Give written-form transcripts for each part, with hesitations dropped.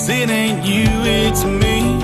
'cause it ain't you, it's me.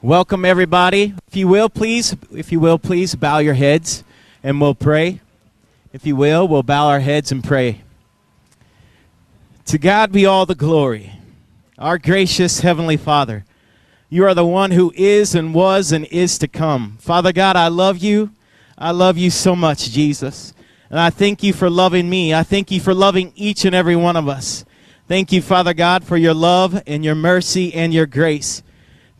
Welcome, everybody. If you will, please bow your heads and we'll pray. If you will, we'll bow our heads and pray. To God be all the glory. Our gracious Heavenly Father, you are the one who is and was and is to come. Father God, I love you. I love you so much, Jesus. And I thank you for loving me. I thank you for loving each and every one of us. Thank you, Father God, for your love and your mercy and your grace.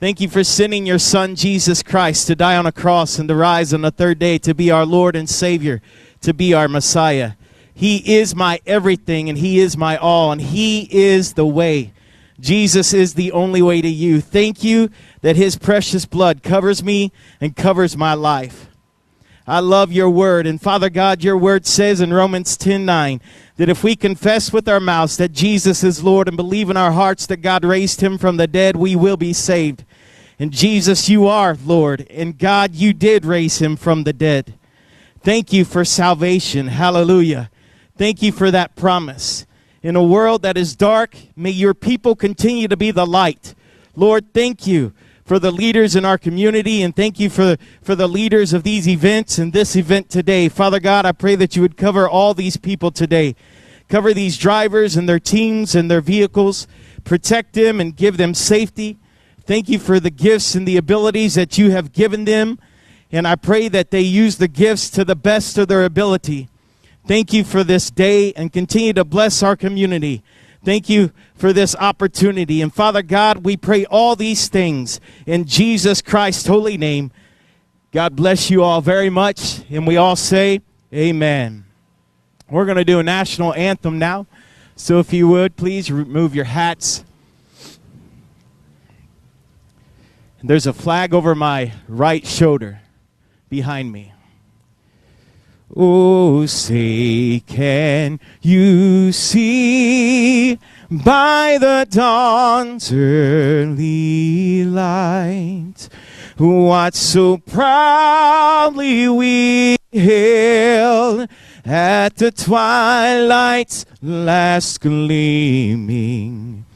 Thank you for sending your Son, Jesus Christ, to die on a cross and to rise on the third day to be our Lord and Savior, to be our Messiah. He is my everything, and He is my all, and He is the way. Jesus is the only way to you. Thank you that His precious blood covers me and covers my life. I love your word, and Father God, your word says in Romans 10:9 that if we confess with our mouths that Jesus is Lord and believe in our hearts that God raised Him from the dead, we will be saved. And Jesus, you are Lord, and God, you did raise Him from the dead. Thank you for salvation. Hallelujah. Thank you for that promise. In a world that is dark, may your people continue to be the light. Lord, thank you for the leaders in our community, and thank you for the leaders of these events and this event today. Father God, I pray that you would cover all these people today. Cover these drivers and their teams and their vehicles. Protect them and give them safety. Thank you for the gifts and the abilities that you have given them. And I pray that they use the gifts to the best of their ability. Thank you for this day and continue to bless our community. Thank you for this opportunity. And Father God, we pray all these things in Jesus Christ's holy name. God bless you all very much. And we all say amen. We're going to do a national anthem now. So if you would, please remove your hats. There's a flag over my right shoulder behind me. Oh, say, can you see by the dawn's early light what so proudly we hailed at the twilight's last gleaming,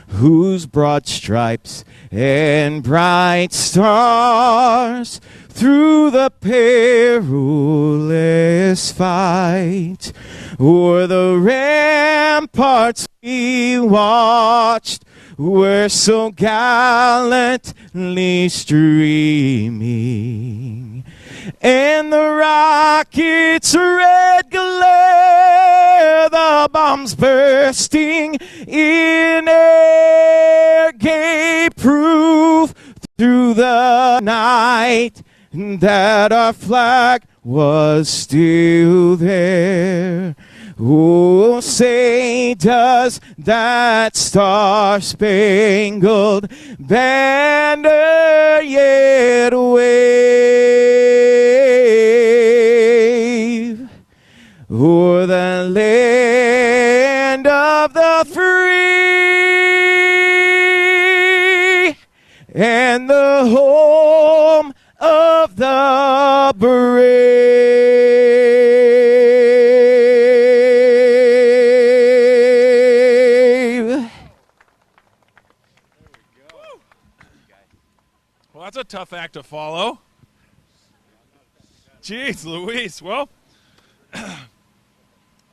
whose broad stripes and bright stars through the perilous fight o'er the ramparts we watched were so gallantly streaming, and the rockets' red glare, the bombs bursting in air, gave proof through the night that our flag was still there. Oh, say, does that star-spangled banner yet wave o'er the land of the free and the home of the brave. Well, that's a tough act to follow. Jeez Louise. Well,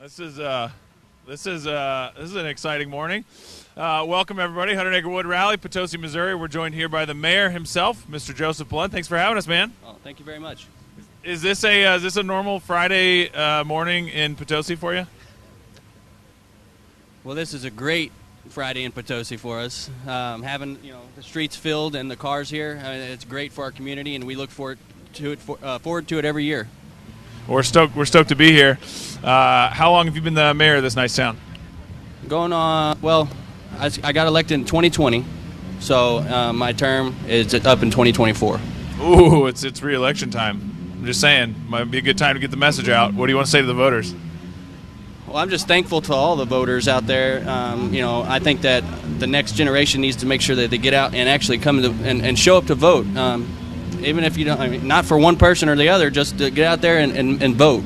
this is an exciting morning. Welcome, everybody. 100 Acre Wood Rally, Potosi, Missouri. We're joined here by the mayor himself, Mr. Joseph Blunt. Thanks for having us, man. Oh, thank you very much. Is this a normal Friday morning in Potosi for you? Well, this is a great Friday in Potosi for us. Having the streets filled and the cars here, it's great for our community, and we look forward to it every year. We're stoked to be here. How long have you been the mayor of this nice town? Going on, well, I got elected in 2020, so my term is up in 2024. Ooh, it's re-election time. I'm just saying, might be a good time to get the message out. What do you want to say to the voters? Well, I'm just thankful to all the voters out there. I think that the next generation needs to make sure that they get out and actually come and show up to vote. Even if you don't, not for one person or the other, just to get out there and vote.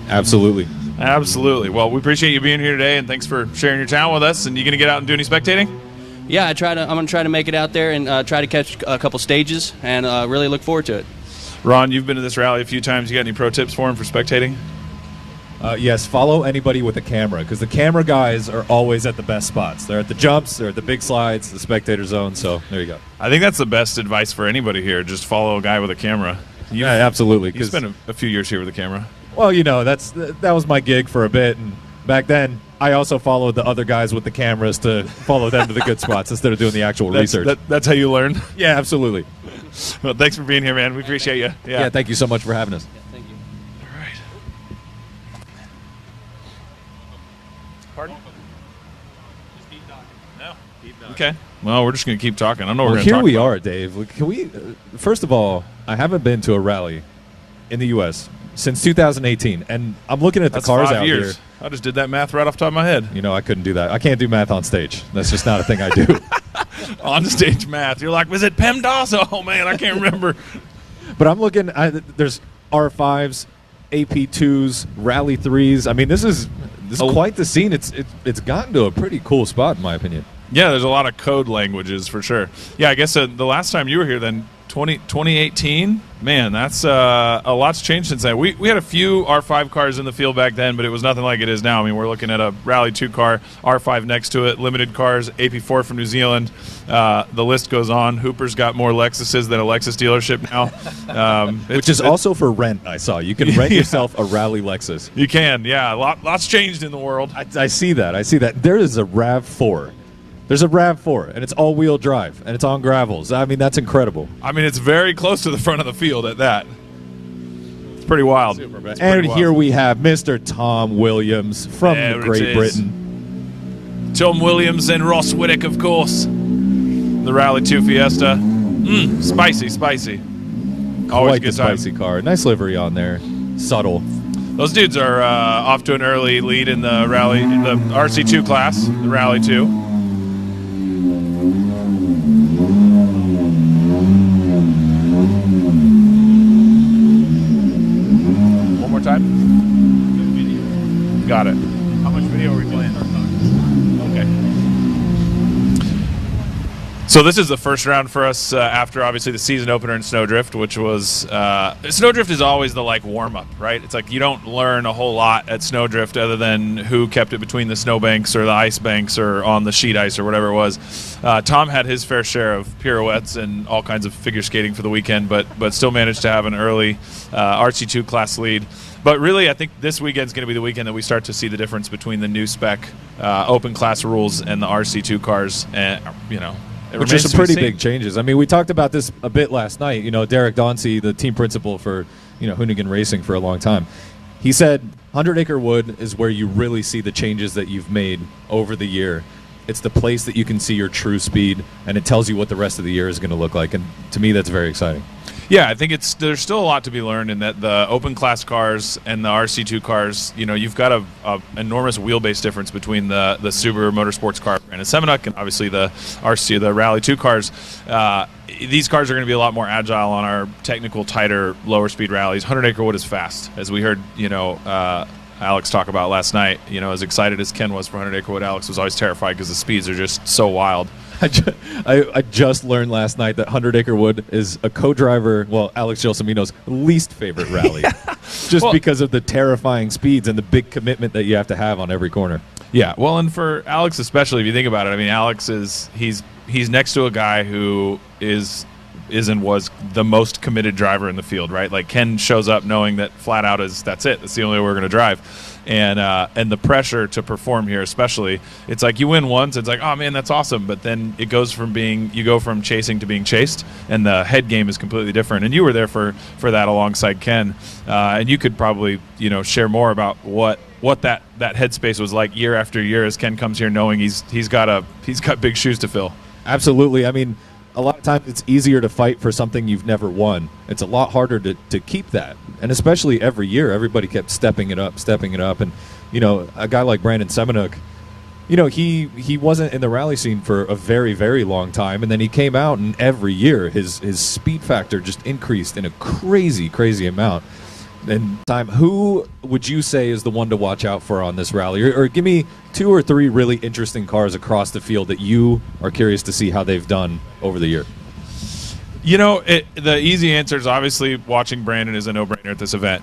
Absolutely. Absolutely. Well, we appreciate you being here today, and thanks for sharing your town with us. And you going to get out and do any spectating? Yeah, I'm going to try to make it out there and try to catch a couple stages, and really look forward to it. Ron, you've been to this rally a few times. You got any pro tips for him for spectating? Yes, follow anybody with a camera, because the camera guys are always at the best spots. They're at the jumps, they're at the big slides, the spectator zone, so there you go. I think that's the best advice for anybody here. Just follow a guy with a camera. Yeah, absolutely. You spent a few years here with a camera. Well, that was my gig for a bit, and back then I also followed the other guys with the cameras to follow them to the good spots instead of doing the actual research. That's how you learn? Yeah, absolutely. Well, thanks for being here, man. We appreciate you. Yeah, thank you so much for having us. Yeah, thank you. All right. Pardon? Just keep talking. No. Keep talking. Okay. Well, we're just going to keep talking. I know Well, we're going to here talk we about. are, Dave. Can we? First of all, I haven't been to a rally in the U.S. since 2018, and I'm looking at the That's cars 5 out years. here. I just did that math right off the top of my head. I couldn't do that. I can't do math on stage. That's just not a thing I do. On stage math. You're like, was it PEMDAS? Oh, man, I can't remember. But I'm looking. There's R5s, AP2s, Rally 3s. I mean, this is quite the scene. It's gotten to a pretty cool spot, in my opinion. Yeah, there's a lot of code languages for sure. Yeah, I guess the last time you were here then, 2018, man, that's a lot's changed since then. We had a few R5 cars in the field back then, but it was nothing like it is now. I mean, we're looking at a Rally 2 car, R5 next to it, limited cars, AP4 from New Zealand. The list goes on. Hooper's got more Lexuses than a Lexus dealership now. Which is also for rent, I saw. You can rent yourself a Rally Lexus. You can, yeah. Lots changed in the world. I see that. There is a RAV4. There's a RAV4, and it's all-wheel drive, and it's on gravels. I mean, that's incredible. I mean, it's very close to the front of the field at that. It's pretty wild. And here we have Mr. Tom Williams from Great Britain. Tom Williams and Ross Whittick, of course. The Rally 2 Fiesta. Spicy. Always Quite the spicy car. Nice livery on there. Subtle. Those dudes are off to an early lead in the RC2 class, the Rally 2. Time? Got it. How much video are we playing? Okay. So this is the first round for us after obviously the season opener in Snowdrift, which was Snowdrift is always the warm up, right? It's like you don't learn a whole lot at Snowdrift other than who kept it between the snowbanks or the ice banks or on the sheet ice or whatever it was. Tom had his fair share of pirouettes and all kinds of figure skating for the weekend, but still managed to have an early RC2 class lead. But really, I think this weekend's going to be the weekend that we start to see the difference between the new spec open class rules and the RC2 cars. And which are some pretty big changes. I mean, we talked about this a bit last night. Derek Dauncey, the team principal for Hoonigan Racing for a long time, he said 100 Acre Wood is where you really see the changes that you've made over the year. It's the place that you can see your true speed, and it tells you what the rest of the year is going to look like. And to me, that's very exciting. Yeah, I think there's still a lot to be learned in that the open class cars and the RC2 cars, you've got a enormous wheelbase difference between the Subaru Motorsports car and a Seminuk and obviously the Rally 2 cars. These cars are going to be a lot more agile on our technical, tighter, lower speed rallies. 100 Acre Wood is fast, as we heard, Alex talk about last night. As excited as Ken was for 100 Acre Wood, Alex was always terrified because the speeds are just so wild. I just learned last night that 100 Acre Wood is a co-driver, Alex Gelsomino's least favorite rally, because of the terrifying speeds and the big commitment that you have to have on every corner. Yeah, well, and for Alex especially, if you think about it, I mean, Alex he's next to a guy who is and was the most committed driver in the field, right? Like Ken shows up knowing that flat out that's it. That's the only way we're going to drive. And the pressure to perform here, especially, it's like you win once, it's like, oh man, that's awesome. But then it goes from you go from chasing to being chased, and the head game is completely different. And you were there for that alongside Ken, and you could probably share more about what that headspace was like year after year as Ken comes here knowing he's got big shoes to fill. Absolutely. I mean, a lot of times it's easier to fight for something you've never won. It's a lot harder to keep that. And especially every year, everybody kept stepping it up. And, a guy like Brandon Seminuk, he wasn't in the rally scene for a very, very long time. And then he came out, and every year his speed factor just increased in a crazy, crazy amount. And who would you say is the one to watch out for on this rally? Or give me 2 or 3 really interesting cars across the field that you are curious to see how they've done over the year. The easy answer is obviously watching Brandon is a no-brainer at this event.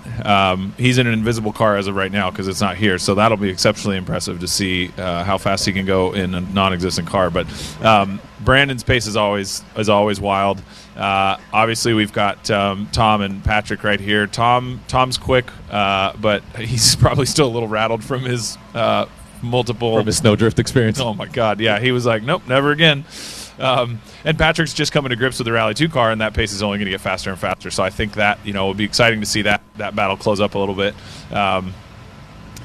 He's in an invisible car as of right now because it's not here, so that'll be exceptionally impressive to see how fast he can go in a non-existent car. But Brandon's pace is always wild. Obviously, we've got Tom and Patrick right here. Tom's quick, but he's probably still a little rattled from his from his Snowdrift experience. Oh my God, yeah, he was like, nope, never again. And Patrick's just coming to grips with the Rally 2 car, and that pace is only going to get faster and faster. So I think that will be exciting to see that battle close up a little bit.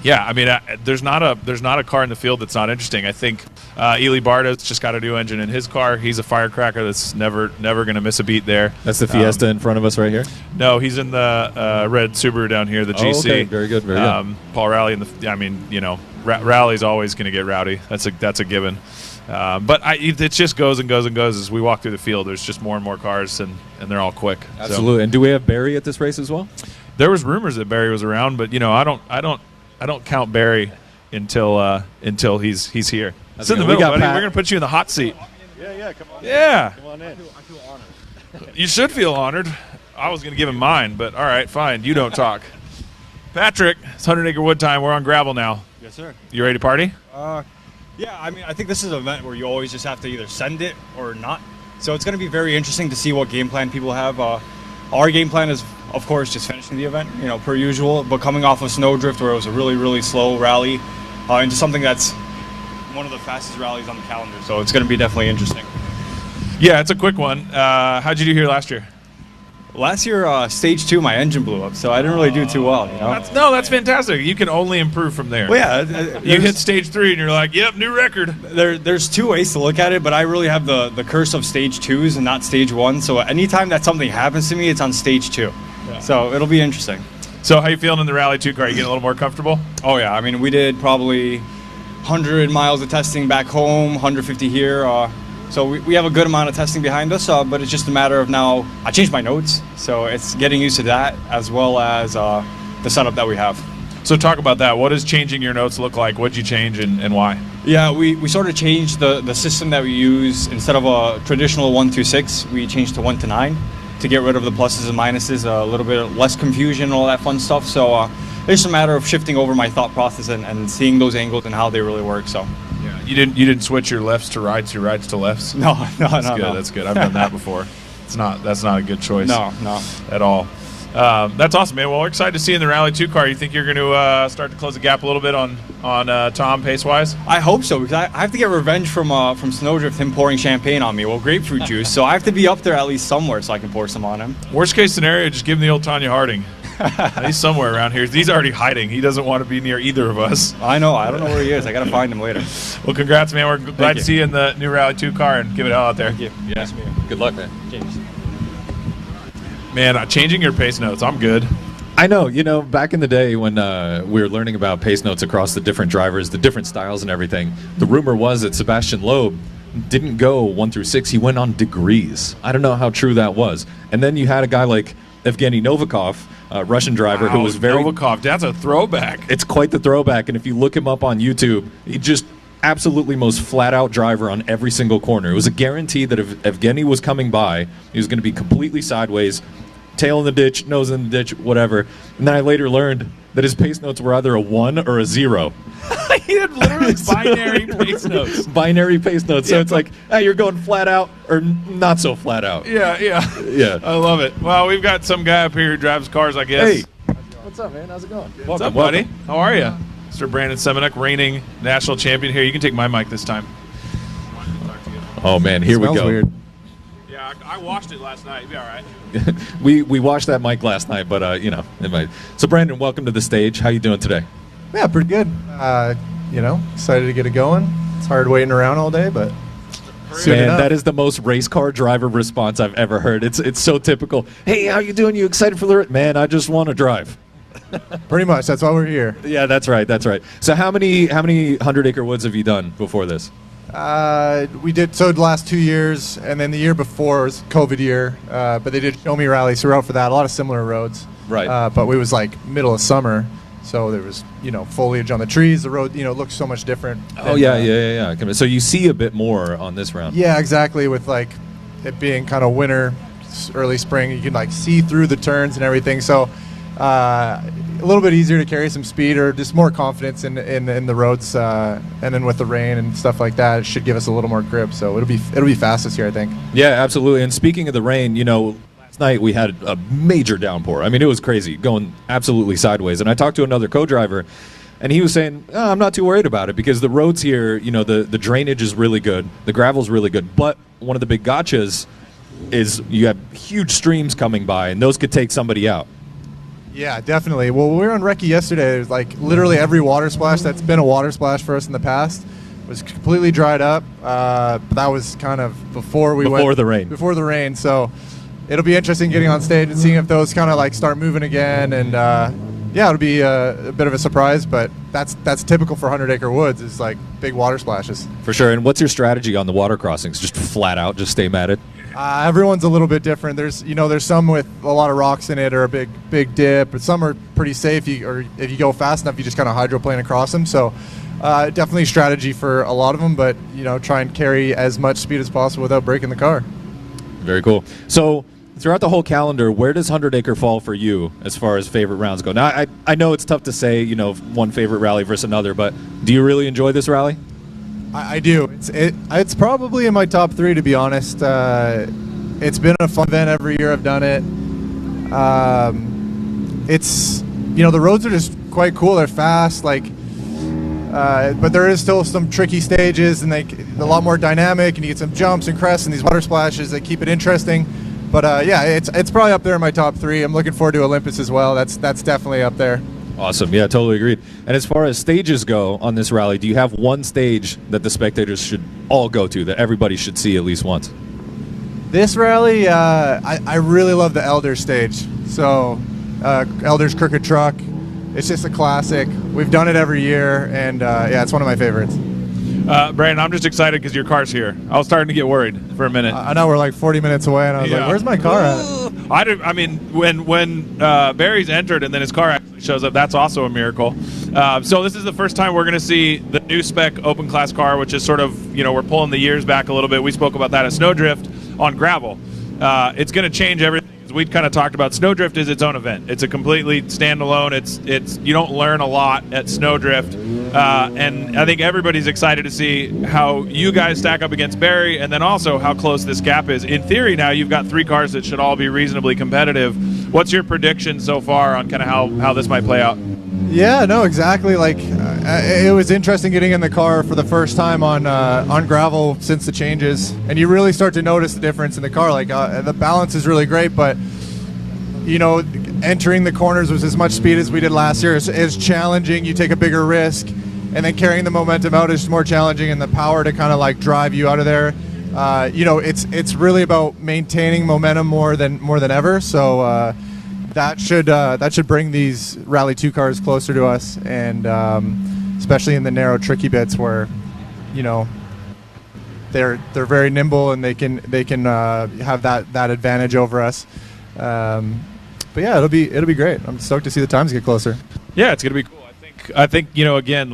Yeah, I mean, there's not a car in the field that's not interesting. I think Ely Barda's just got a new engine in his car. He's a firecracker that's never going to miss a beat there. That's the Fiesta in front of us right here? No, he's in the red Subaru down here, the GC. Oh, okay. Very good, very good. Paul Rally, Rally's always going to get rowdy. That's a given. But it just goes and goes and goes as we walk through the field. There's just more and more cars, and they're all quick. Absolutely. So. And do we have Barry at this race as well? There was rumors that Barry was around, but I don't count Barry until he's here. It's in the middle, buddy. We're going to put you in the hot seat. Yeah, come on. Yeah. Come on in. I feel honored. You should feel honored. I was going to give him mine, but all right, fine. You don't talk. Patrick, it's 100 Acre Wood time. We're on gravel now. Yes, sir. You ready to party? Yeah, I mean, I think this is an event where you always just have to either send it or not. So it's going to be very interesting to see what game plan people have. Our game plan is, of course, just finishing the event, per usual. But coming off of Snowdrift, where it was a really, really slow rally, into something that's one of the fastest rallies on the calendar. So it's going to be definitely interesting. Yeah, it's a quick one. How'd you do here last year? Last year, stage 2, my engine blew up, so I didn't really do too well. That's fantastic. You can only improve from there. Well, yeah, you hit stage 3 and you're like, yep, new record. There's 2 ways to look at it, but I really have the curse of stage 2s and not stage 1. So anytime that something happens to me, it's on stage 2. Yeah. So it'll be interesting. So how you feeling in the Rally 2 car? You getting a little more comfortable? Oh yeah, I mean we did probably 100 miles of testing back home, 150 here. So we have a good amount of testing behind us, but it's just a matter of now, I changed my notes, so it's getting used to that as well as the setup that we have. So talk about that. What does changing your notes look like? What did you change and why? Yeah, we sort of changed the system that we use. Instead of a traditional 1 through 6, we changed to 1 to 9 to get rid of the pluses and minuses, a little bit less confusion and all that fun stuff. So it's just a matter of shifting over my thought process and seeing those angles and how they really work. So. Yeah. You didn't switch your lefts to rights, your rights to lefts? No. That's good. I've done that before. That's not a good choice. No. At all. That's awesome, man. Well, we're excited to see you in the Rally 2 car. You think you're going to start to close the gap a little bit on Tom pace-wise? I hope so, because I have to get revenge from Snowdrift, him pouring champagne on me. Well, grapefruit juice. So I have to be up there at least somewhere so I can pour some on him. Worst case scenario, just give him the old Tanya Harding. He's somewhere around here. He's already hiding. He doesn't want to be near either of us. I know. I don't know where he is. I got to find him later. Well, congrats, man. We're glad to see you in the new Rally 2 car and give it hell out there. Thank you. Yeah. Nice to meet you. Good luck, man. James. Man, changing your pace notes, I'm good. I know. Back in the day when we were learning about pace notes across the different drivers, the different styles and everything, the rumor was that Sebastian Loeb didn't go 1 through 6. He went on degrees. I don't know how true that was. And then you had a guy like Evgeny Novikov, Russian driver, who was very... Novikov, that's a throwback. It's quite the throwback, and if you look him up on YouTube, he just absolutely most flat-out driver on every single corner. It was a guarantee that if Evgeny was coming by, he was going to be completely sideways, tail in the ditch, nose in the ditch, whatever. And then I later learned that his pace notes were either a 1 or a 0. He had literally binary pace notes. Binary pace notes. So it's like, hey, you're going flat out or not so flat out. Yeah. Yeah. I love it. Well, we've got some guy up here who drives cars, I guess. Hey. What's up, man? How's it going? What's up, buddy? How are you? Mr. Brandon Semenuk, reigning national champion here. You can take my mic this time. Oh, man, here we Smells go. Weird. Yeah, I washed it last night. You'll be all right. we washed that mic last night, but, it might. So, Brandon, welcome to the stage. How you doing today? Yeah, pretty good. Excited to get it going. It's hard waiting around all day, but soon Man, enough. that is the most race car driver response I've ever heard. It's so typical. Hey, how you doing? You excited for the... Man, I just want to drive. Pretty much. That's why we're here. Yeah, that's right. So how many 100 Acre Woods have you done before this? We did the last 2 years, and then the year before was COVID year, but they did show me rally, so we're out for that. A lot of similar roads. Right. But it was like middle of summer, so there was foliage on the trees. The road looks so much different. Oh, And, yeah. So you see a bit more on this round. Yeah, exactly. With like it being kind of winter, early spring, you can like see through the turns and everything. So a little bit easier to carry some speed or just more confidence in the roads. And then with the rain and stuff like that, it should give us a little more grip. So it'll be fast this year, I think. Yeah, absolutely. And speaking of the rain, last night we had a major downpour. I mean, it was crazy, going absolutely sideways. And I talked to another co-driver, and he was saying, I'm not too worried about it because the roads here, the drainage is really good, the gravel's really good. But one of the big gotchas is you have huge streams coming by, and those could take somebody out. Yeah, definitely. Well, we were on Recce yesterday. It was like literally every water splash that's been a water splash for us in the past was completely dried up. But that was kind of before the rain. Before the rain. So it'll be interesting getting on stage and seeing if those kind of like start moving again. And it'll be a bit of a surprise. But that's typical for 100 Acre Woods is like big water splashes. For sure. And what's your strategy on the water crossings? Just flat out, just stay matted? Everyone's a little bit different. There's some with a lot of rocks in it or a big dip, but some are pretty safe. Or if you go fast enough, you just kind of hydroplane across them. So definitely strategy for a lot of them, but try and carry as much speed as possible without breaking the car. Very cool. So throughout the whole calendar, where does 100 Acre fall for you as far as favorite rounds go? Now, I know it's tough to say, one favorite rally versus another, but do you really enjoy this rally? I do. It's probably in my top 3, to be honest. It's been a fun event every year I've done it. It's the roads are just quite cool. They're fast, but there is still some tricky stages, and a lot more dynamic, and you get some jumps and crests and these water splashes that keep it interesting. But it's probably up there in my top 3. I'm looking forward to Olympus as well. That's definitely up there. Awesome. Yeah, totally agreed. And as far as stages go on this rally, do you have one stage that the spectators should all go to, that everybody should see at least once? This rally, I really love the Elders stage. So, Elders Crooked Truck. It's just a classic. We've done it every year, and it's one of my favorites. Brandon, I'm just excited because your car's here. I was starting to get worried for a minute. I know we're like 40 minutes away, and I was like, where's my car at? When Barry's entered and then his car actually shows up, that's also a miracle. So this is the first time we're going to see the new spec open class car, which is sort of, we're pulling the years back a little bit. We spoke about that at Snowdrift on gravel. It's going to change everything. We kind of talked about Snowdrift is its own event. It's a completely standalone. It's you don't learn a lot at Snowdrift, and I think everybody's excited to see how you guys stack up against Barry, and then also how close this gap is. In theory, now you've got 3 cars that should all be reasonably competitive. What's your prediction so far on kind of how this might play out? Yeah, no, exactly. It was interesting getting in the car for the first time on gravel since the changes, and you really start to notice the difference in the car. The balance is really great, but entering the corners with as much speed as we did last year is challenging. You take a bigger risk, and then carrying the momentum out is more challenging, and the power to kind of drive you out of there. It's really about maintaining momentum more than ever. So. That should bring these Rally 2 cars closer to us, and especially in the narrow, tricky bits where, they're very nimble and they can have that advantage over us. But yeah, it'll be great. I'm stoked to see the times get closer. Yeah, it's gonna be cool. I think again,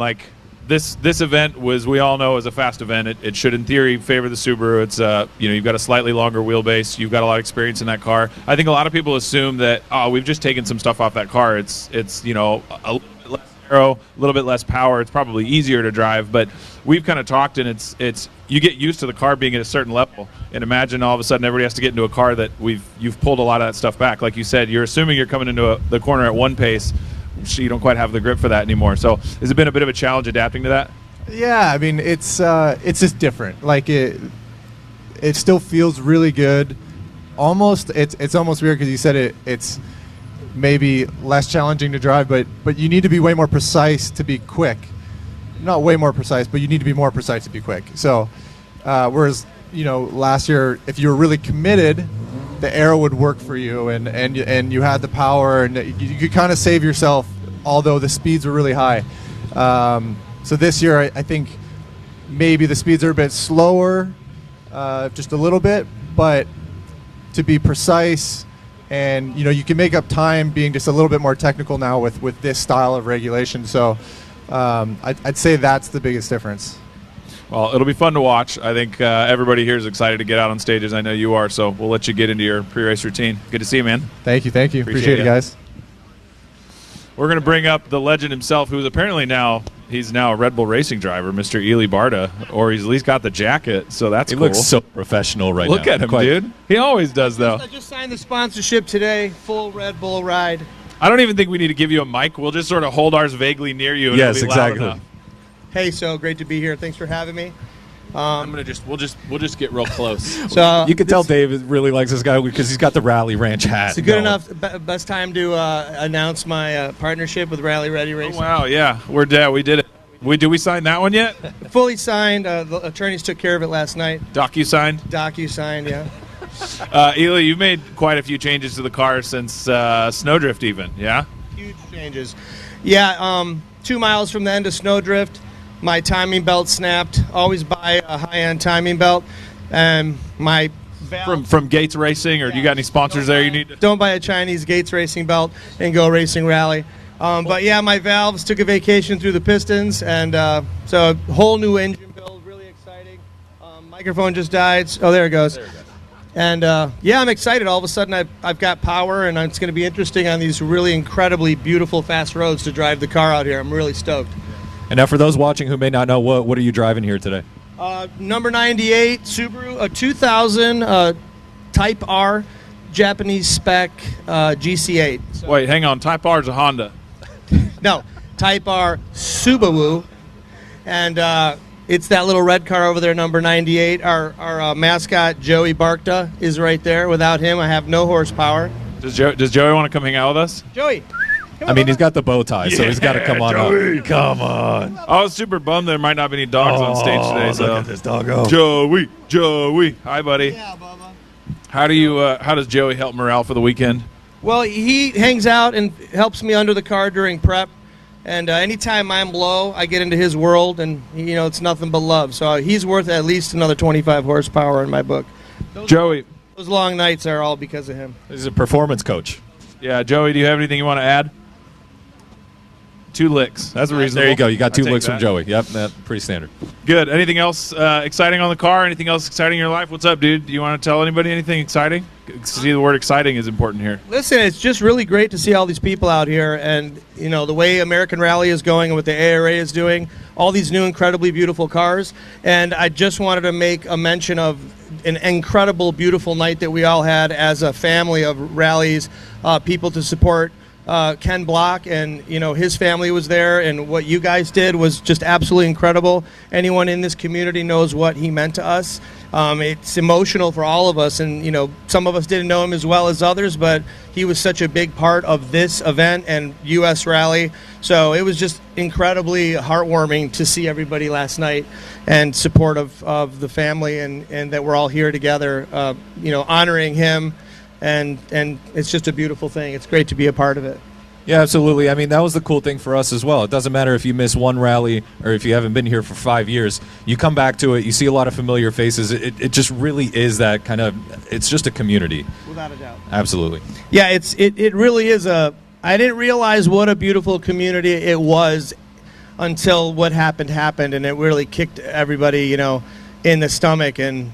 this event was, we all know, is a fast event. It should, in theory, favor the Subaru. It's you've got a slightly longer wheelbase. You've got a lot of experience in that car. I think a lot of people assume that we've just taken some stuff off that car. It's a little bit less narrow, a little bit less power. It's probably easier to drive, but we've kind of talked, and it's you get used to the car being at a certain level, and imagine all of a sudden everybody has to get into a car that you've pulled a lot of that stuff back. Like you said, you're assuming you're coming into the corner at one pace. You don't quite have the grip for that anymore. So has it been a bit of a challenge adapting to that? Yeah, I mean, it's just different. It still feels really good. It's almost weird because you said it's maybe less challenging to drive, but you need to be way more precise to be quick. Not way more precise, but you need to be more precise to be quick. So whereas last year, if you were really committed, the ARA would work for you, and you had the power, and you could kind of save yourself, although the speeds were really high. So this year, I think maybe the speeds are a bit slower, just a little bit, but to be precise, and you can make up time being just a little bit more technical now with this style of regulation. So I'd say that's the biggest difference. Well, it'll be fun to watch. I think everybody here is excited to get out on stages. I know you are, so we'll let you get into your pre-race routine. Good to see you, man. Thank you. Appreciate it, guys. We're going to bring up the legend himself, who's apparently he's now a Red Bull racing driver, Mr. Ely Barta, or he's at least got the jacket, so that's cool. He looks so professional right now. Look at him, dude. He always does, though. I just signed the sponsorship today, full Red Bull ride. I don't even think we need to give you a mic. We'll just sort of hold ours vaguely near you. And yes, it'll be loud exactly. enough. Hey, so great to be here. Thanks for having me. We'll just get real close. So you can tell Dave really likes this guy because he's got the Rally Ranch hat. It's a good enough best time to announce my partnership with Rally Ready Racing. Oh, wow, yeah, we did it. Did we sign that one yet? Fully signed. The attorneys took care of it last night. DocuSigned, yeah. Ely, you've made quite a few changes to the car since Snowdrift, even, yeah? Huge changes. Yeah, 2 miles from the end of Snowdrift, my timing belt snapped. Always buy a high-end timing belt. And my valve, from Gates Racing, or do you got any sponsors there you need to? Don't buy a Chinese Gates Racing belt and go racing rally. But yeah, my valves took a vacation through the pistons, and so a whole new engine build, really exciting. Microphone just died. Oh, there it goes. And yeah, I'm excited. All of a sudden, I've got power, and it's going to be interesting on these really incredibly beautiful, fast roads to drive the car out here. I'm really stoked. And now, for those watching who may not know, what are you driving here today? Number 98 Subaru, a 2000 Type R Japanese spec GC8. So, Wait, hang on. Type R is a Honda. no, Type R Subaru, and it's that little red car over there, number 98. Our mascot Joey Barkta is right there. Without him, I have no horsepower. Does Joey want to come hang out with us? Joey. I mean, he's got the bow tie, so he's got to come on Joey. up. Come on. I was super bummed there might not be any dogs on stage today. So Look at this doggo. Joey. Hi, buddy. Yeah, Bubba. How does Joey help morale for the weekend? Well, he hangs out and helps me under the car during prep. And anytime I'm low, I get into his world, and it's nothing but love. So he's worth at least another 25 horsepower in my book. Joey. Those long nights are all because of him. He's a performance coach. Yeah, Joey, do you have anything you want to add? 2 licks. That's reasonable. There you go. You got 2 licks that. from Joey. Yep, that's pretty standard. Good. Anything else exciting on the car? Anything else exciting in your life? What's up, dude? Do you want to tell anybody anything exciting? See, the word exciting is important here. Listen, it's just really great to see all these people out here, and the way American Rally is going and what the ARA is doing, all these new incredibly beautiful cars. And I just wanted to make a mention of an incredible, beautiful night that we all had as a family of rallies, people to support. Ken Block and his family was there, and what you guys did was just absolutely incredible. Anyone in this community knows what he meant to us. It's emotional for all of us, and some of us didn't know him as well as others, but he was such a big part of this event and U.S. Rally. So it was just incredibly heartwarming to see everybody last night and support of the family, and that we're all here together, honoring him. And it's just a beautiful thing. It's great to be a part of it. Yeah, absolutely. I mean, that was the cool thing for us as well. It doesn't matter if you miss one rally or if you haven't been here for 5 years. You come back to it, you see a lot of familiar faces. It just really is that kind of, it's just a community. Without a doubt. Absolutely. Yeah, it really is I didn't realize what a beautiful community it was until what happened, and it really kicked everybody, in the stomach. And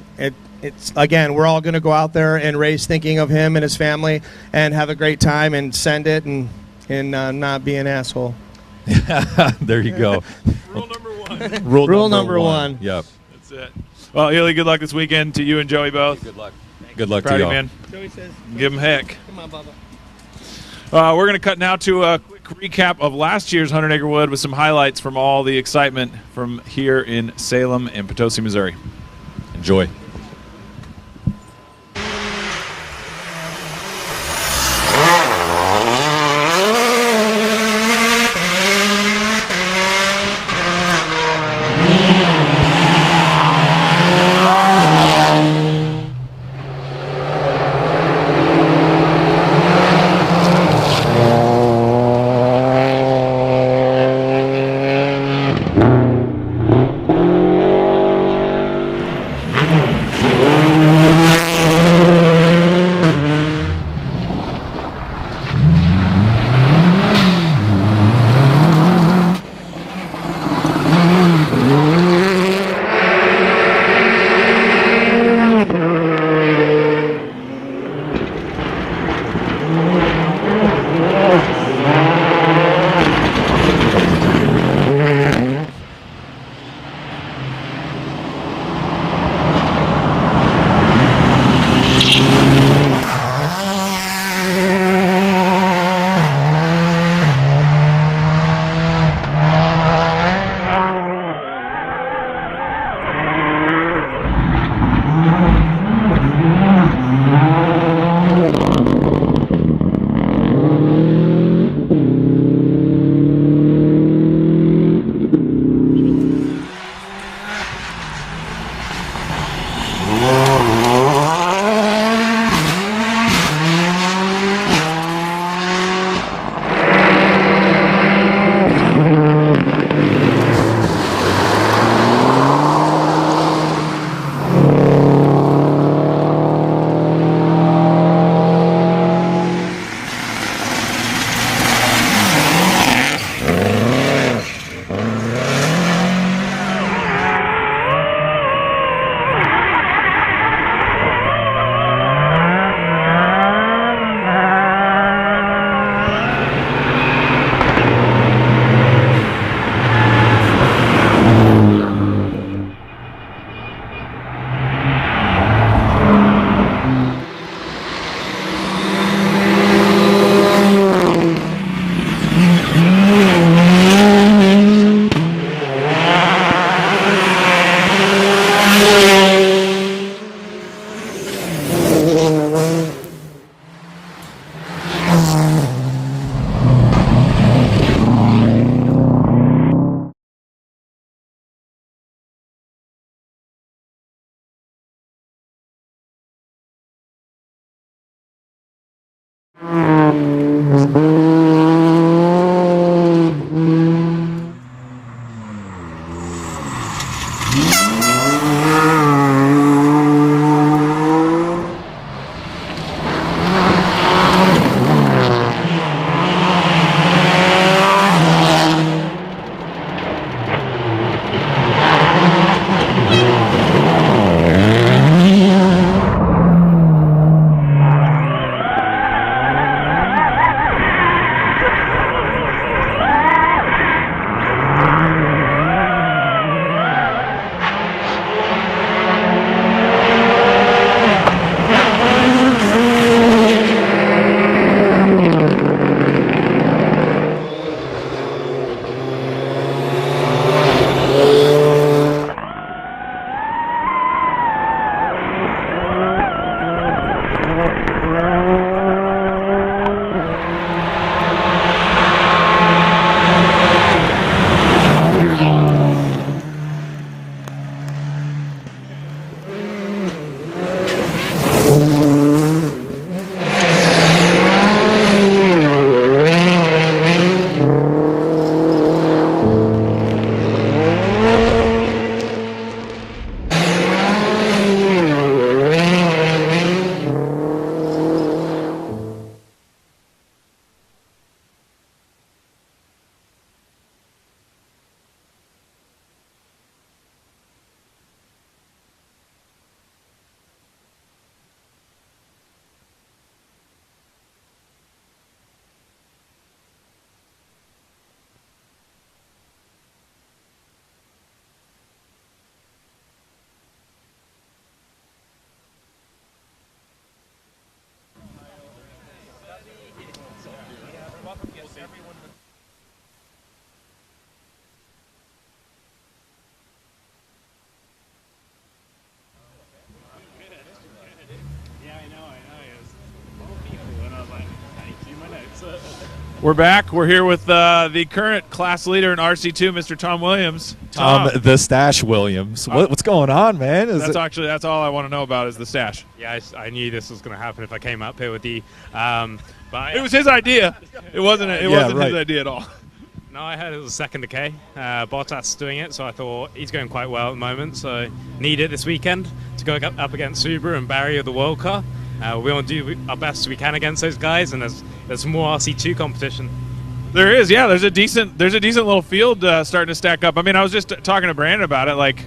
it's again, we're all going to go out there and race thinking of him and his family and have a great time and send it and not be an asshole. There you go. Rule number 1. Rule number one. Yep. That's it. Well, Ely, good luck this weekend to you and Joey both. Good luck. Good luck Proud to of y'all. you, man. Joey says, Give him heck. come on, Bubba. We're going to cut now to a quick recap of last year's 100 Acre Wood with some highlights from all the excitement from here in Salem and Potosi, Missouri. Enjoy. We're back. We're here with the current class leader in RC2, Mr. Tom Williams. Tom, the Stash Williams. What's going on, man? That's all I want to know about is the stash. Yeah, I knew this was going to happen if I came up here with you. But it was his idea. It wasn't. It wasn't his idea at all. No, I heard it was a second decay. Bottas doing it, so I thought he's going quite well at the moment. So need it this weekend to go up against Subaru and Barry of the World Car. We want to do our best we can against those guys, and there's more RC2 competition. There is, yeah. There's a decent little field starting to stack up. I mean, I was just talking to Brandon about it. Like,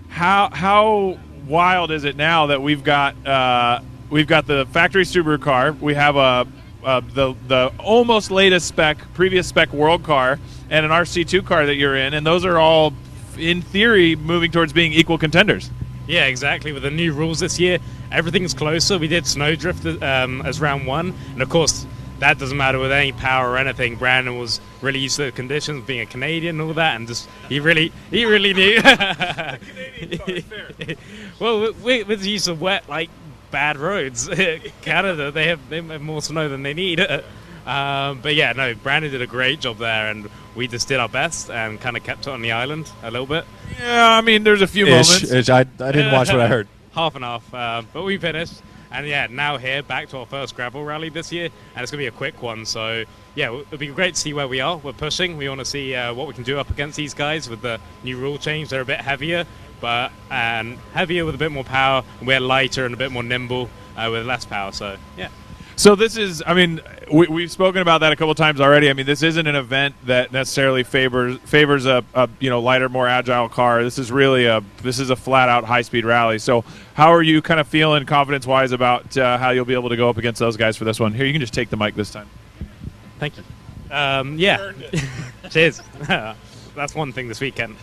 how wild is it now that we've got the factory Subaru car, we have the almost latest previous spec world car, and an RC2 car that you're in, and those are all, in theory, moving towards being equal contenders. Yeah, exactly. With the new rules this year, everything's closer. We did snowdrift as round one, and of course that doesn't matter with any power or anything. Brandon was really used to the conditions, being a Canadian and all that, and just he really knew. Well, with the use of wet, like bad roads, Canada they have more snow than they need. But yeah, no, Brandon did a great job there, and we just did our best and kind of kept it on the island a little bit. Yeah, I mean, there's a few moments. I didn't watch what I heard. Half and half, but we finished. And yeah, now here, back to our first gravel rally this year, and it's going to be a quick one. So yeah, it'll be great to see where we are. We're pushing. We want to see what we can do up against these guys with the new rule change. They're a bit heavier, and heavier with a bit more power. We're lighter and a bit more nimble with less power. So yeah. So this is, I mean, we've spoken about that a couple times already. I mean, this isn't an event that necessarily favors a lighter, more agile car. This is really a flat out high speed rally. So how are you kind of feeling confidence wise about how you'll be able to go up against those guys for this one? Here, you can just take the mic this time. Thank you. Yeah. Cheers. That's one thing this weekend.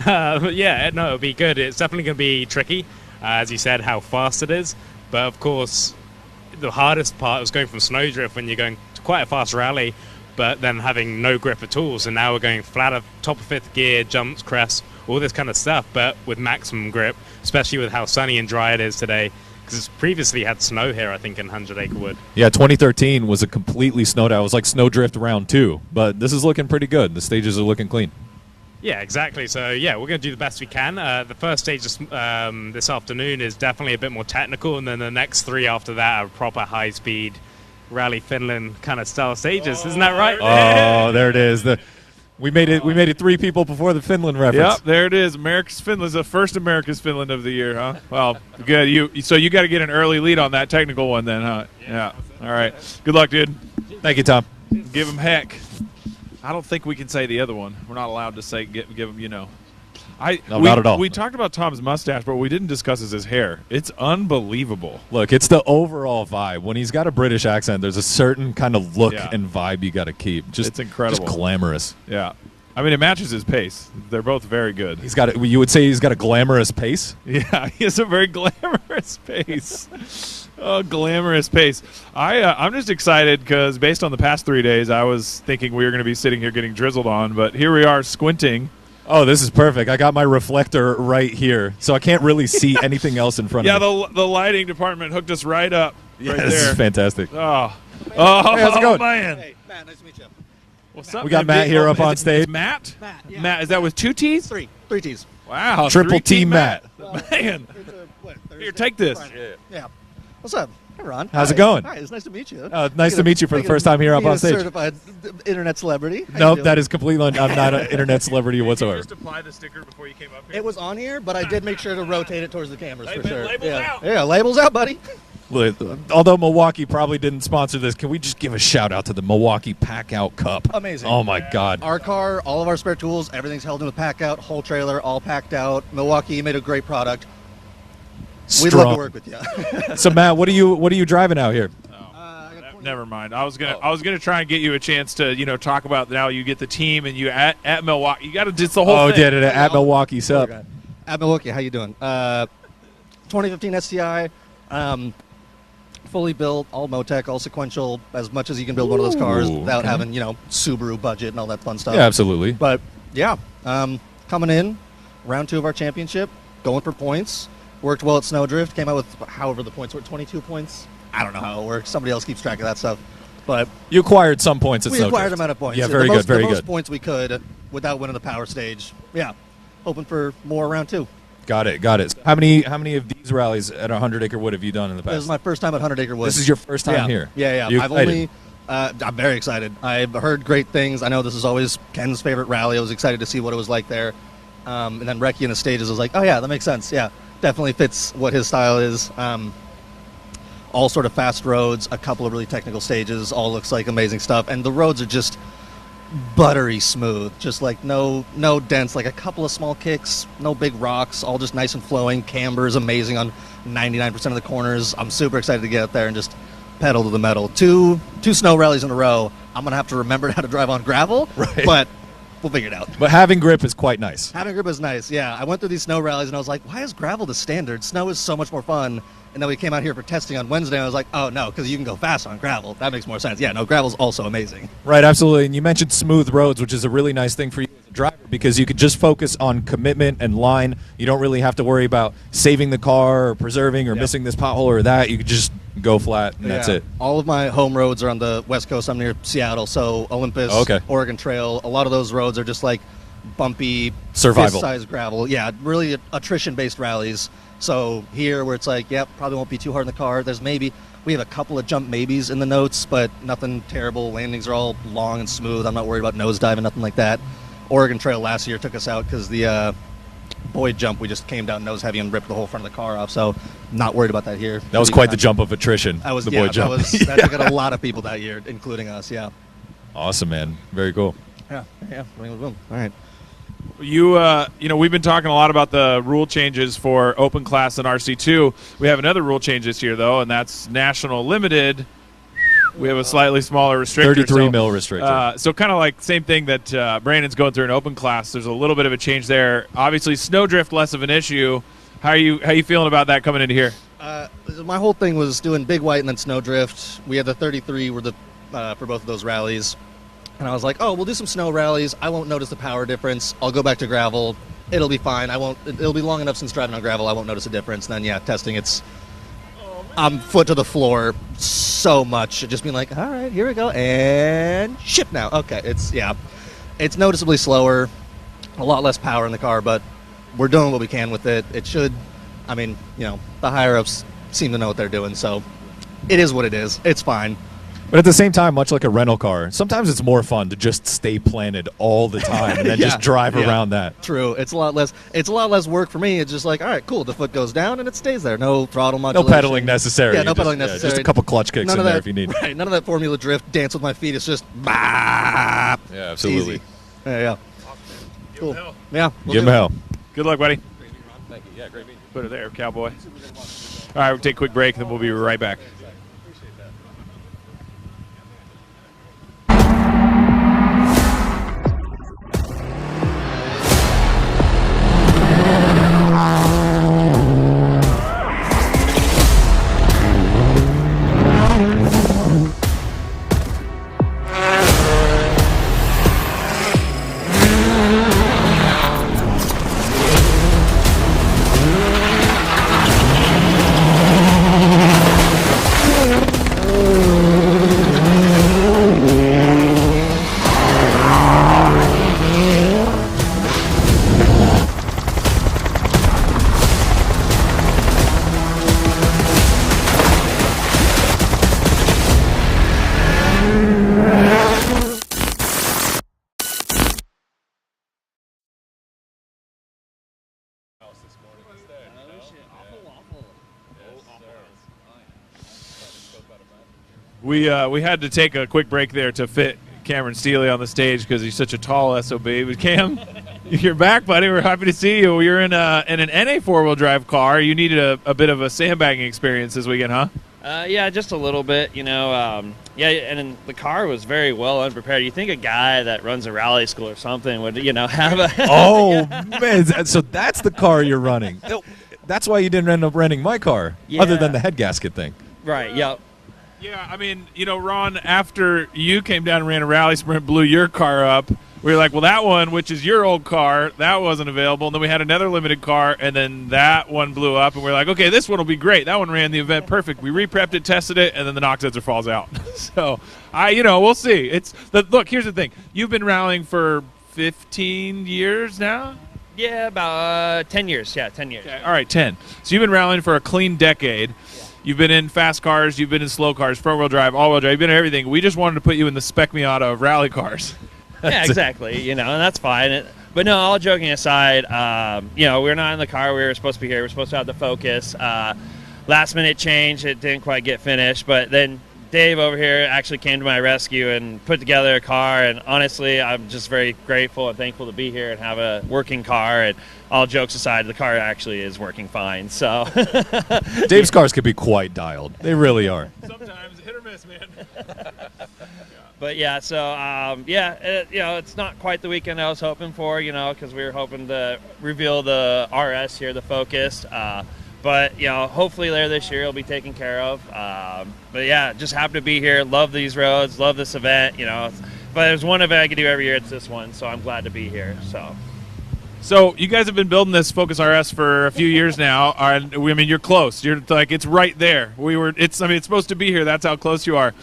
But yeah, no, it'll be good. It's definitely going to be tricky, as you said, how fast it is. But of course, the hardest part was going from snowdrift when you're going to quite a fast rally, but then having no grip at all. So now we're going flat of top of fifth gear, jumps, crests, all this kind of stuff, but with maximum grip, especially with how sunny and dry it is today. Because it's previously had snow here, I think, in 100 Acre Wood. Yeah, 2013 was a completely snowed out. It was like snowdrift round 2, but this is looking pretty good. The stages are looking clean. Yeah, exactly. So, yeah, we're going to do the best we can. The first stage this afternoon is definitely a bit more technical, and then the next 3 after that are proper high-speed Rally Finland kind of style stages. Isn't that right? Oh, there it is. We made it 3 people before the Finland reference. Yep, there it is. America's Finland, the first America's Finland of the year, huh? Well, good. So you got to get an early lead on that technical one then, huh? Yeah. All right. Good luck, dude. Thank you, Tom. Give him heck. I don't think we can say the other one. We're not allowed to say give him, No, not at all. We talked about Tom's mustache, but what we didn't discuss is his hair. It's unbelievable. Look, it's the overall vibe. When he's got a British accent, there's a certain kind of look and vibe you got to keep. It's incredible. Just glamorous. Yeah. I mean, it matches his pace. They're both very good. You would say he's got a glamorous pace? Yeah, he has a very glamorous pace. Oh, glamorous pace. I'm just excited because based on the past 3 days, I was thinking we were going to be sitting here getting drizzled on, but here we are squinting. Oh, this is perfect. I got my reflector right here, so I can't really see anything else in front of me. Yeah, the lighting department hooked us right up. Yeah, right this there. is fantastic. Oh, hey, how's it going? Man. Hey, Matt, nice to meet you. What's up? We got Matt here up on stage. Matt? Matt, yeah. Matt, is that with 2 T's? 3 T's. Wow. Triple 3 T Matt. Man. Here, take this. Yeah. What's up? Hey, Ron. How's it going? Hi, it's nice to meet you. Nice to meet you for the first time here up on stage. Certified internet celebrity. Nope, that is completely. I'm not an internet celebrity whatsoever. Did you just apply the sticker before you came up here? It was on here, but I did make sure to rotate it towards the cameras for sure. Labels out. Yeah, labels out, buddy. Look, although Milwaukee probably didn't sponsor this, can we just give a shout out to the Milwaukee Pack Out Cup? Amazing. Oh my God. Our car, all of our spare tools, everything's held in with pack out, whole trailer, all packed out. Milwaukee made a great product. We'd love to work with you. So Matt, what are you driving out here? Never mind. I was gonna try and get you a chance to talk about now you get the team and you at Milwaukee. You got to just the whole thing. Oh, did it at Milwaukee Sup? At Milwaukee, how you doing? 2015 STI. fully built, all Motec, all sequential, as much as you can build one of those cars without okay. having, Subaru budget and all that fun stuff. Yeah, absolutely. But, yeah, coming in, round 2 of our championship, going for points, worked well at Snowdrift, came out with however the points were, 22 points. I don't know how it works. Somebody else keeps track of that stuff. But you acquired some points at Snowdrift. We acquired a amount of points. Yeah, very good, very the good. most points we could without winning the power stage. Yeah, hoping for more round 2. Got it. How many of these rallies at 100 Acre Wood have you done in the past? This is my first time at 100 Acre Wood. This is your first time here? Yeah. You I'm very excited. I've heard great things. I know this is always Ken's favorite rally. I was excited to see what it was like there. And then Recce in the stages was like, oh, yeah, that makes sense. Yeah, definitely fits what his style is. All sort of fast roads, a couple of really technical stages, all looks like amazing stuff. And the roads are just buttery smooth, just like no dents, like a couple of small kicks, no big rocks, all just nice and flowing. Camber is amazing on 99% of the corners. I'm super excited to get up there and just pedal to the metal. Two snow rallies in a row. I'm going to have to remember how to drive on gravel, right. But we'll figure it out. But having grip is quite nice. Having grip is nice, yeah. I went through these snow rallies and I was like, why is gravel the standard? Snow is so much more fun. And then we came out here for testing on Wednesday, and I was like, oh, no, because you can go fast on gravel. That makes more sense. Yeah, no, gravel's also amazing. Right, absolutely. And you mentioned smooth roads, which is a really nice thing for you as a driver because you could just focus on commitment and line. You don't really have to worry about saving the car or preserving or missing this pothole or that. You could just go flat, and that's it. All of my home roads are on the West Coast. I'm near Seattle, so Olympus, Oregon Trail. A lot of those roads are just like bumpy, survival size gravel. Yeah, really attrition-based rallies. So here, where it's like, yep, probably won't be too hard in the car. We have a couple of jump maybes in the notes, but nothing terrible. Landings are all long and smooth. I'm not worried about nosediving, nothing like that. Oregon Trail last year took us out because the Boyd jump, we just came down nose heavy and ripped the whole front of the car off. So not worried about that here. That was quite the jump of attrition. That was the Boyd jump. That took out a lot of people that year, including us. Yeah. Awesome, man. Very cool. Yeah. Boom. All right. We've been talking a lot about the rule changes for Open Class and RC2. We have another rule change this year, though, and that's National Limited. We have a slightly smaller restrictor. 33 mil restrictor. So kind of like same thing that Brandon's going through in Open Class. There's a little bit of a change there. Obviously, snowdrift less of an issue. How are you feeling about that coming into here? My whole thing was doing big white and then snowdrift. We had the 33 for both of those rallies. And I was like, oh, we'll do some snow rallies. I won't notice the power difference. I'll go back to gravel. It'll be fine. It'll be long enough since driving on gravel. I won't notice a difference. And then, testing, I'm foot to the floor so much. Just being like, all right, here we go. And ship now. Okay, it's noticeably slower, a lot less power in the car, but we're doing what we can with it. It should, the higher-ups seem to know what they're doing, so it is what it is. It's fine. But at the same time, much like a rental car, sometimes it's more fun to just stay planted all the time and then just drive around that. True. It's a lot less work for me. It's just like, all right, cool. The foot goes down and it stays there. No throttle No modulation. pedaling necessary. Yeah, no pedaling necessary. Just a couple clutch kicks in there if you need. Right. None of that Formula Drift dance with my feet. It's just bop. Yeah, absolutely. Easy. Yeah. Cool. Give him hell. Yeah. Give him hell. Good luck, buddy. Thank you. Yeah, great meeting. Put it there, cowboy. All right, we'll take a quick break, then we'll be right back. We had to take a quick break there to fit Cameron Steele on the stage because he's such a tall SOB. But Cam, you're back, buddy. We're happy to see you. You're in an NA four-wheel drive car. You needed a bit of a sandbagging experience this weekend, huh? Yeah, just a little bit, and the car was very well unprepared. You think a guy that runs a rally school or something would, have a... Oh, man. So that's the car you're running. That's why you didn't end up renting my car, other than the head gasket thing. Right. Yep. Yeah, I mean, Ron, after you came down and ran a rally sprint, blew your car up, we were like, well, that one, which is your old car, that wasn't available. And then we had another limited car, and then that one blew up, and we're like, okay, this one will be great. That one ran the event perfect. We re-prepped it, tested it, and then the knock sensor falls out. So, we'll see. Look, here's the thing. You've been rallying for 15 years now? Yeah, about 10 years. Yeah, 10 years. Okay, all right, 10. So you've been rallying for a clean decade. You've been in fast cars. You've been in slow cars, front-wheel drive, all-wheel drive. You've been in everything. We just wanted to put you in the Spec Miata of rally cars. Yeah, exactly. And that's fine. But no, all joking aside, we're not in the car. We were supposed to be here. We're supposed to have the Focus. Last-minute change. It didn't quite get finished. But then Dave over here actually came to my rescue and put together a car. And honestly, I'm just very grateful and thankful to be here and have a working car. And all jokes aside, the car actually is working fine. So Dave's cars could be quite dialed. They really are. Sometimes hit or miss, man. But yeah, so it's not quite the weekend I was hoping for, because we were hoping to reveal the RS here, the Focus. But hopefully later this year it'll be taken care of. But yeah, just happy to be here. Love these roads. Love this event. But there's one event I can do every year. It's this one, so I'm glad to be here. So you guys have been building this Focus RS for a few years now, and you're close. You're like, it's right there. It's supposed to be here. That's how close you are.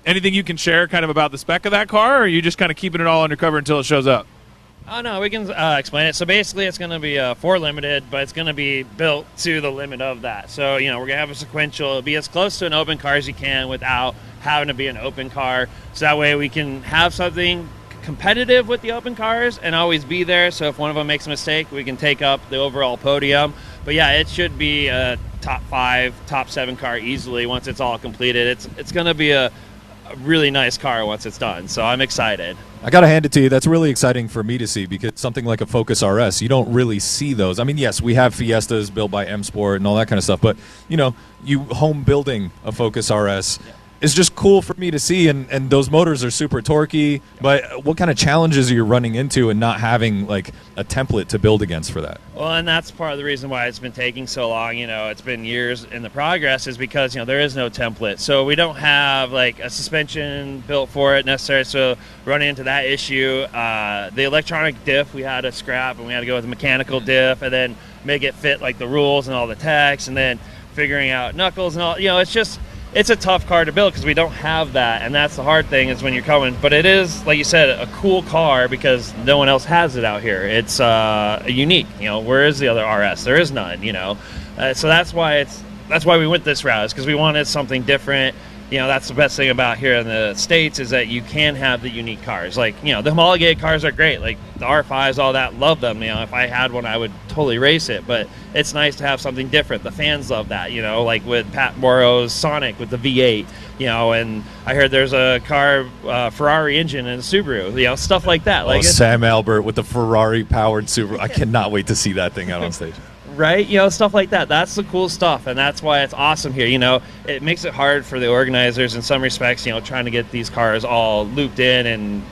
Anything you can share kind of about the spec of that car, or are you just kind of keeping it all undercover until it shows up? Oh, no, we can explain it. So basically it's going to be a 4 limited, but it's going to be built to the limit of that. So, we're going to have a sequential. It'll be as close to an open car as you can without having to be an open car. So that way we can have something competitive with the open cars and always be there. So if one of them makes a mistake, we can take up the overall podium. But yeah, it should be a top 5, top 7 car easily once it's all completed. It's going to be a really nice car once it's done, so I'm excited. I gotta hand it to you. That's really exciting for me to see, because something like a Focus RS, you don't really see those. I mean, yes, we have Fiestas built by M Sport and all that kind of stuff, but you home building a Focus RS is just cool for me to see, and those motors are super torquey. But what kind of challenges are you running into and not having like a template to build against for that? Well, and that's part of the reason why it's been taking so long. It's been years in the progress, is because there is no template. So we don't have like a suspension built for it necessarily. So running into that issue, the electronic diff we had to scrap, and we had to go with a mechanical diff, and then make it fit like the rules and all the text, and then figuring out knuckles and all. It's a tough car to build because we don't have that, and that's the hard thing is when you're coming. But it is, like you said, a cool car because no one else has it out here. It's unique. Where is the other RS? There is none. So that's why we went this route, is because we wanted something different. That's the best thing about here in the States, is that you can have the unique cars. Like, the homologated cars are great. Like the R5s, all that, love them. If I had one, I would totally race it. But it's nice to have something different. The fans love that, like with Pat Morrow's Sonic with the V8, and I heard there's a car, Ferrari engine in a Subaru, stuff like that. Like Sam Albert with the Ferrari-powered Subaru. I cannot wait to see that thing out on stage. Right, stuff like that. That's the cool stuff, and that's why it's awesome here. It makes it hard for the organizers in some respects, trying to get these cars all looped in and,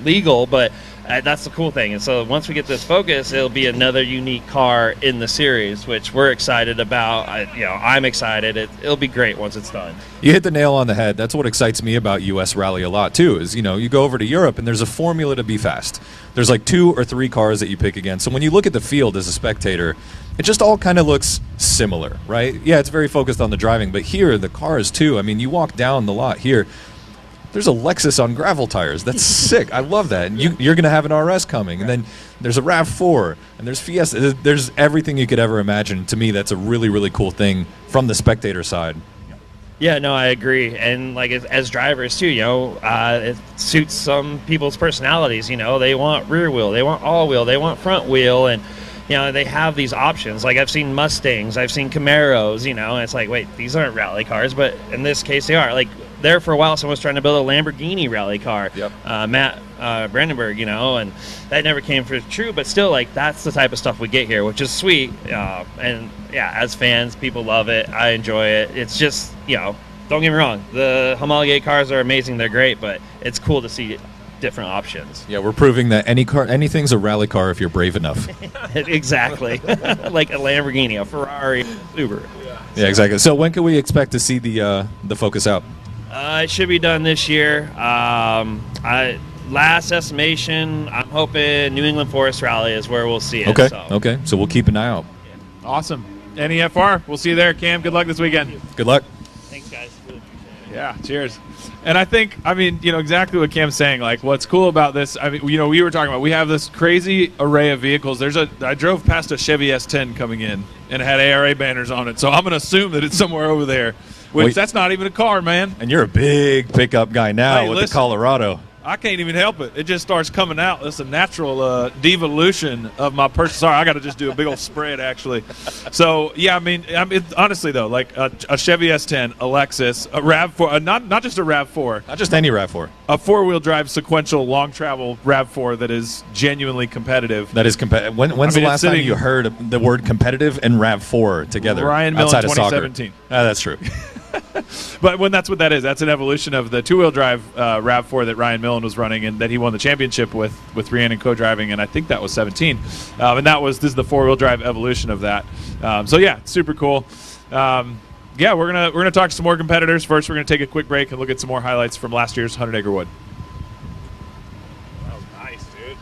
legal, but that's the cool thing. And so once we get this Focus, it'll be another unique car in the series, which we're excited about. I'm excited. It'll be great once it's done. You hit the nail on the head. That's what excites me about U.S. Rally a lot, too, is, you go over to Europe, and there's a formula to be fast. There's like 2 or 3 cars that you pick against. So when you look at the field as a spectator, it just all kind of looks similar, right? Yeah, it's very focused on the driving, but here, the cars, too. I mean, you walk down the lot here, there's a Lexus on gravel tires. That's sick. I love that. And you're going to have an RS coming. And then there's a RAV4, and there's Fiesta. There's everything you could ever imagine. To me, that's a really, really cool thing from the spectator side. Yeah, no, I agree. And like as drivers too, it suits some people's personalities. They want rear wheel, they want all wheel, they want front wheel, and they have these options. Like I've seen Mustangs, I've seen Camaros, and it's like, wait, these aren't rally cars, but in this case they are. Like there for a while, someone was trying to build a Lamborghini rally car. Yep. Matt Brandenburg, and that never came true. But still, like that's the type of stuff we get here, which is sweet. And yeah, as fans, people love it. I enjoy it. It's just, don't get me wrong, the homologated cars are amazing. They're great, but it's cool to see different options. Yeah, we're proving that anything's a rally car if you're brave enough. Exactly. Like a Lamborghini, a Ferrari, Uber. Yeah, exactly. So when can we expect to see the Focus out? It should be done this year. Last estimation, I'm hoping New England Forest Rally is where we'll see it. Okay. So. Okay. So we'll keep an eye out. Awesome. NEFR. We'll see you there, Cam. Good luck this weekend. Good luck. Thanks, guys. Really appreciate it. Yeah, cheers. And I think, exactly what Cam's saying. Like, what's cool about this, we were talking about, we have this crazy array of vehicles. I drove past a Chevy S10 coming in, and it had ARA banners on it. So I'm going to assume that it's somewhere over there, which that's not even a car, man. And you're a big pickup guy now with the Colorado. I can't even help it. It just starts coming out. It's a natural devolution of my person. Sorry, I got to just do a big old spread, actually. So, yeah, honestly, though, like a Chevy S10, a Lexus, a RAV4, not just a RAV4. Not just any RAV4. A four-wheel drive sequential long-travel RAV4 that is genuinely competitive. That is competitive. When's the last time you heard the word competitive and RAV4 together? Ryan Millen, outside 2017. Of soccer? That's true. But when that's what that is, that's an evolution of the two-wheel drive RAV4 that Ryan Millen was running and that he won the championship with Rhiannon co-driving, and I think that was 17. And this is the four-wheel drive evolution of that. So yeah, super cool. We're gonna talk to some more competitors. First, we're gonna take a quick break and look at some more highlights from last year's 100 Acre Wood. That was nice, dude.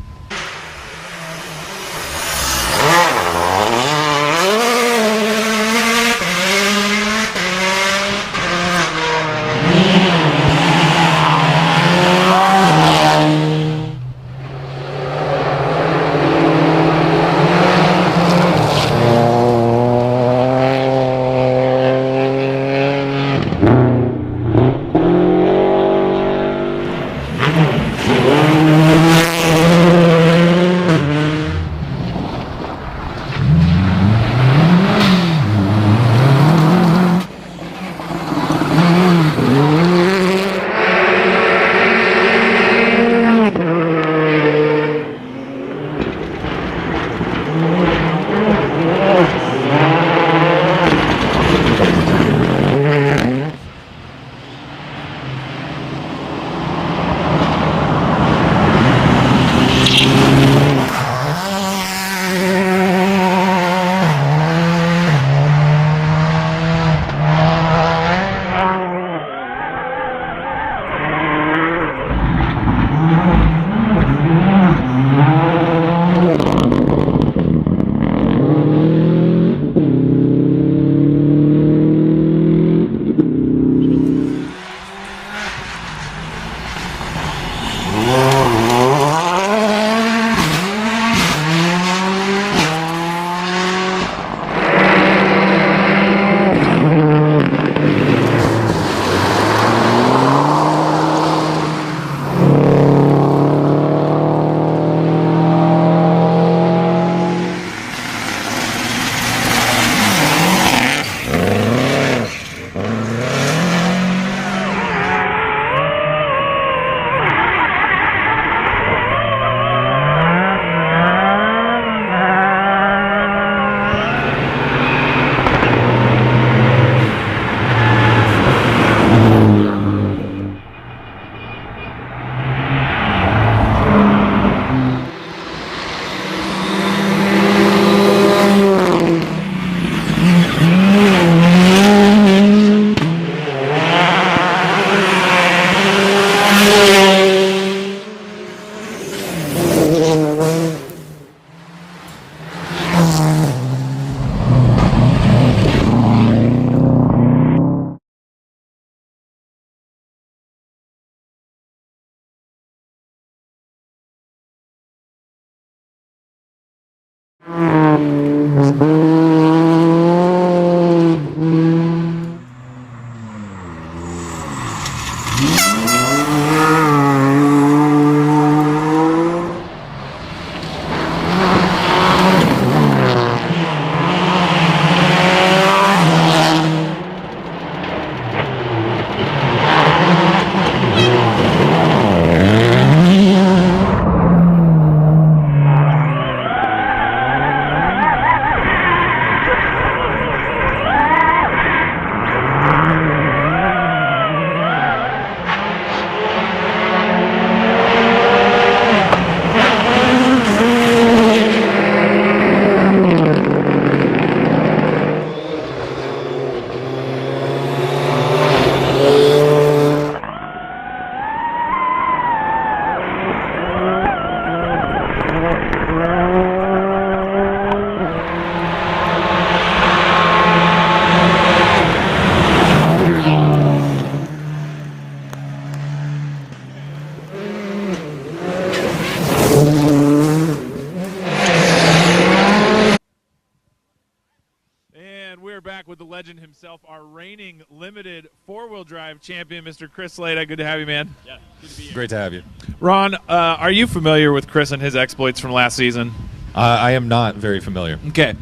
legend himself, our reigning limited four-wheel drive champion, Mr. Chris Slade. Good to have you, man. Yeah, good to be here. Great to have you. Ron, are you familiar with Chris and his exploits from last season? I am not very familiar. Okay.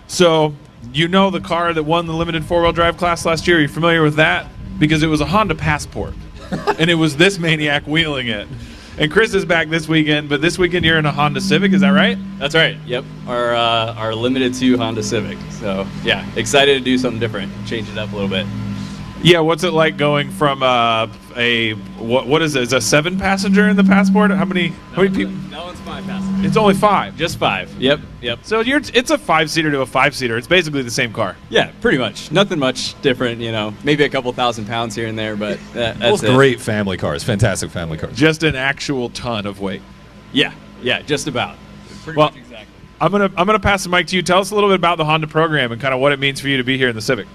So, you know the car that won the limited four-wheel drive class last year? Are you familiar with that? Because it was a Honda Passport, and it was this maniac wheeling it. And Chris is back this weekend, but this weekend you're in a Honda Civic, is that right? That's right, yep. Our Limited 2 Honda Civic. So, yeah, excited to do something different, change it up a little bit. Yeah, what's it like going from what is it? Is a 7-passenger in the Passport? How many people? That one's 5 passengers. It's only 5. Just 5. Yep. So it's a 5-seater to a 5-seater. It's basically the same car. Yeah, pretty much. Nothing much different, maybe a couple thousand pounds here and there, but that's both great family cars, fantastic family cars. Just an actual ton of weight. Yeah, just about. Pretty much exactly. I'm gonna pass the mic to you. Tell us a little bit about the Honda program and kind of what it means for you to be here in the Civic.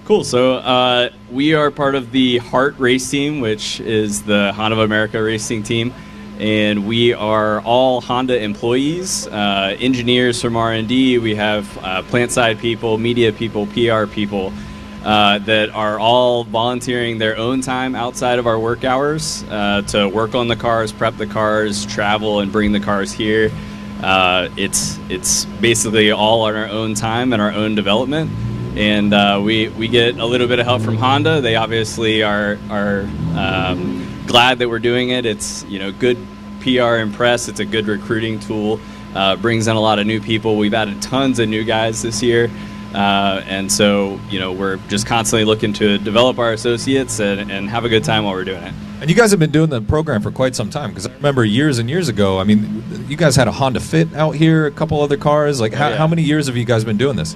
Cool. So we are part of the Heart race team, which is the Honda of America racing team, and we are all Honda employees, engineers from R&D. We have plant side people, media people, PR people that are all volunteering their own time outside of our work hours to work on the cars, prep the cars, travel, and bring the cars here. It's basically all on our own time and our own development. And we get a little bit of help from Honda. They obviously are glad that we're doing it. It's good PR and press. It's a good recruiting tool. Brings in a lot of new people. We've added tons of new guys this year, and so we're just constantly looking to develop our associates and have a good time while we're doing it. And you guys have been doing the program for quite some time, because I remember years and years ago. I mean, you guys had a Honda Fit out here, a couple other cars. Like, how many years have you guys been doing this?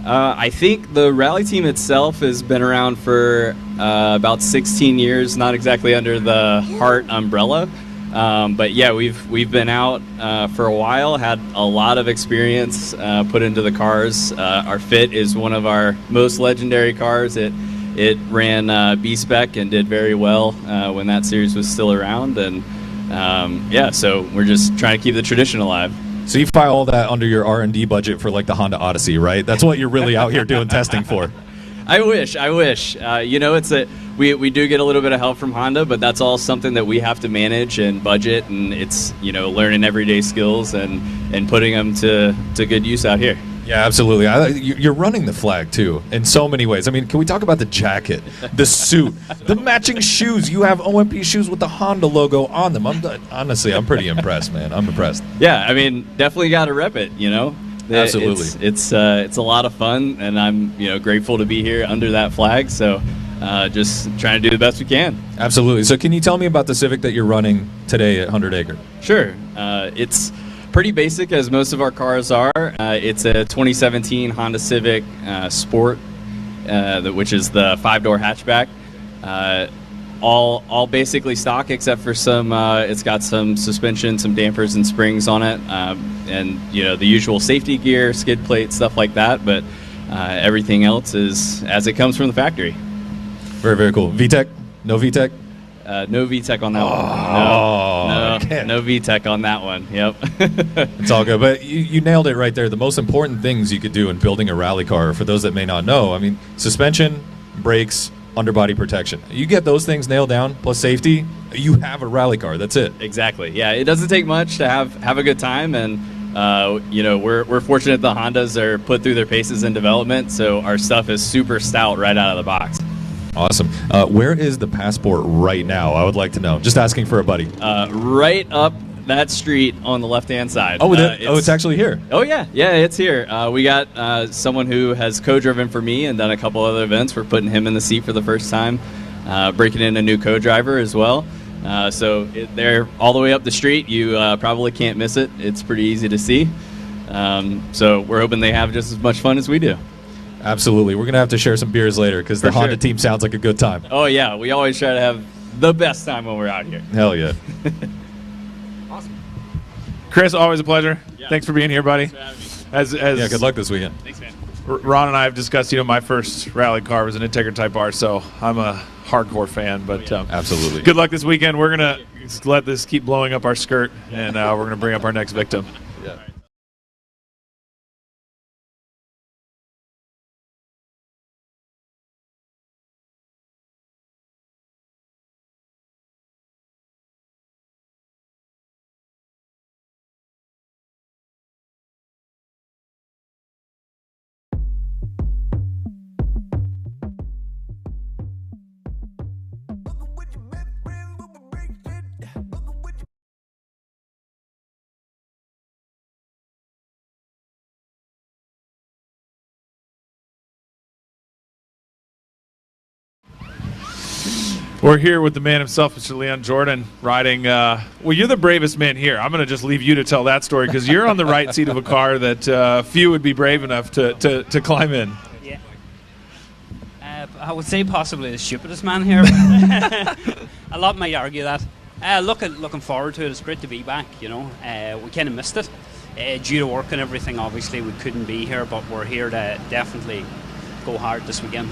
I think the rally team itself has been around for about 16 years, not exactly under the Heart umbrella. But yeah, we've been out for a while, had a lot of experience put into the cars. Our Fit is one of our most legendary cars. It ran B-Spec and did very well when that series was still around. And so we're just trying to keep the tradition alive. So you file all that under your R&D budget for like the Honda Odyssey, right? That's what you're really out here doing testing for. I wish. It's we do get a little bit of help from Honda, but that's all something that we have to manage and budget, and it's learning everyday skills and putting them to good use out here. Yeah, absolutely. You're running the flag, too, in so many ways. I mean, can we talk about the jacket, the suit, the matching shoes? You have OMP shoes with the Honda logo on them. Honestly, I'm pretty impressed, man. I'm impressed. Yeah, I mean, definitely got to rep it, Absolutely. It's a lot of fun, and I'm, grateful to be here under that flag, so just trying to do the best we can. Absolutely. So can you tell me about the Civic that you're running today at 100 Acre? Sure. It's pretty basic, as most of our cars are. It's a 2017 Honda Civic Sport, which is the 5-door hatchback. All basically stock, except for some. It's got some suspension, some dampers and springs on it, and the usual safety gear, skid plate, stuff like that. But everything else is as it comes from the factory. Very, very cool. VTEC? No VTEC? No VTEC on that one. No VTEC on that one. Yep. It's all good. But you nailed it right there. The most important things you could do in building a rally car, for those that may not know, I mean, suspension, brakes, underbody protection. You get those things nailed down, plus safety, you have a rally car. That's it. Exactly. Yeah, it doesn't take much to have a good time, and we're fortunate the Hondas are put through their paces in development, so our stuff is super stout right out of the box. Awesome. Where is the Passport right now? I would like to know. Just asking for a buddy. Right up that street on the left-hand side. Oh, it's actually here. Oh, yeah. Yeah, it's here. We got someone who has co-driven for me and done a couple other events. We're putting him in the seat for the first time, breaking in a new co-driver as well. So they're all the way up the street. You probably can't miss it. It's pretty easy to see. So we're hoping they have just as much fun as we do. Absolutely. We're going to have to share some beers later, because the Honda team sounds like a good time. Oh, yeah. We always try to have the best time when we're out here. Hell yeah. Awesome. Chris, always a pleasure. Yeah. Thanks for being here, buddy. Thanks for having me. Good luck this weekend. Thanks, man. Ron and I have discussed, my first rally car was an Integra Type R, so I'm a hardcore fan. But absolutely. Good luck this weekend. We're going to let this keep blowing up our skirt, and we're going to bring up our next victim. Yeah. We're here with the man himself, Mr. Leon Jordan, riding. Well, you're the bravest man here. I'm going to just leave you to tell that story because you're on the right seat of a car that few would be brave enough to climb in. Yeah. I would say possibly the stupidest man here. A lot might argue that. Looking forward to it. It's great to be back. We kind of missed it. Due to work and everything, obviously, we couldn't be here, but we're here to definitely go hard this weekend.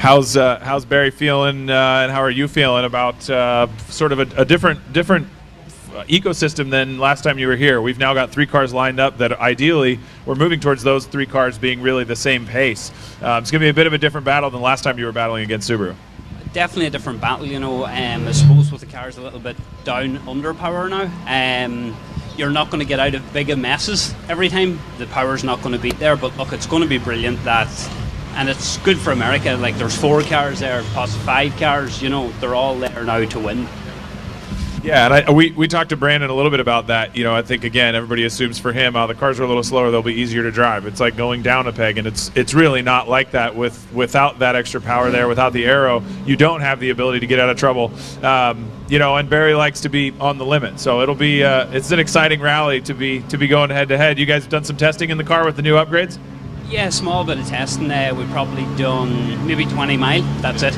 How's Barry feeling, and how are you feeling about sort of a different ecosystem than last time you were here? We've now got 3 cars lined up that ideally we're moving towards those 3 cars being really the same pace. It's going to be a bit of a different battle than last time you were battling against Subaru. Definitely a different battle, I suppose with the cars a little bit down under power now. You're not going to get out of bigger messes every time. The power's not going to be there, but look, it's going to be brilliant. And it's good for America. Like, there's 4 cars there, possibly 5 cars. They're all there now to win. Yeah, and we talked to Brandon a little bit about that. I think, again, everybody assumes for him, the cars are a little slower, they'll be easier to drive. It's like going down a peg, and it's really not like that. Without that extra power there, without the aero, you don't have the ability to get out of trouble. And Barry likes to be on the limit, so it'll be it's an exciting rally to be going head to head. You guys have done some testing in the car with the new upgrades? Yeah, small bit of testing. We've probably done maybe 20 mile. That's it.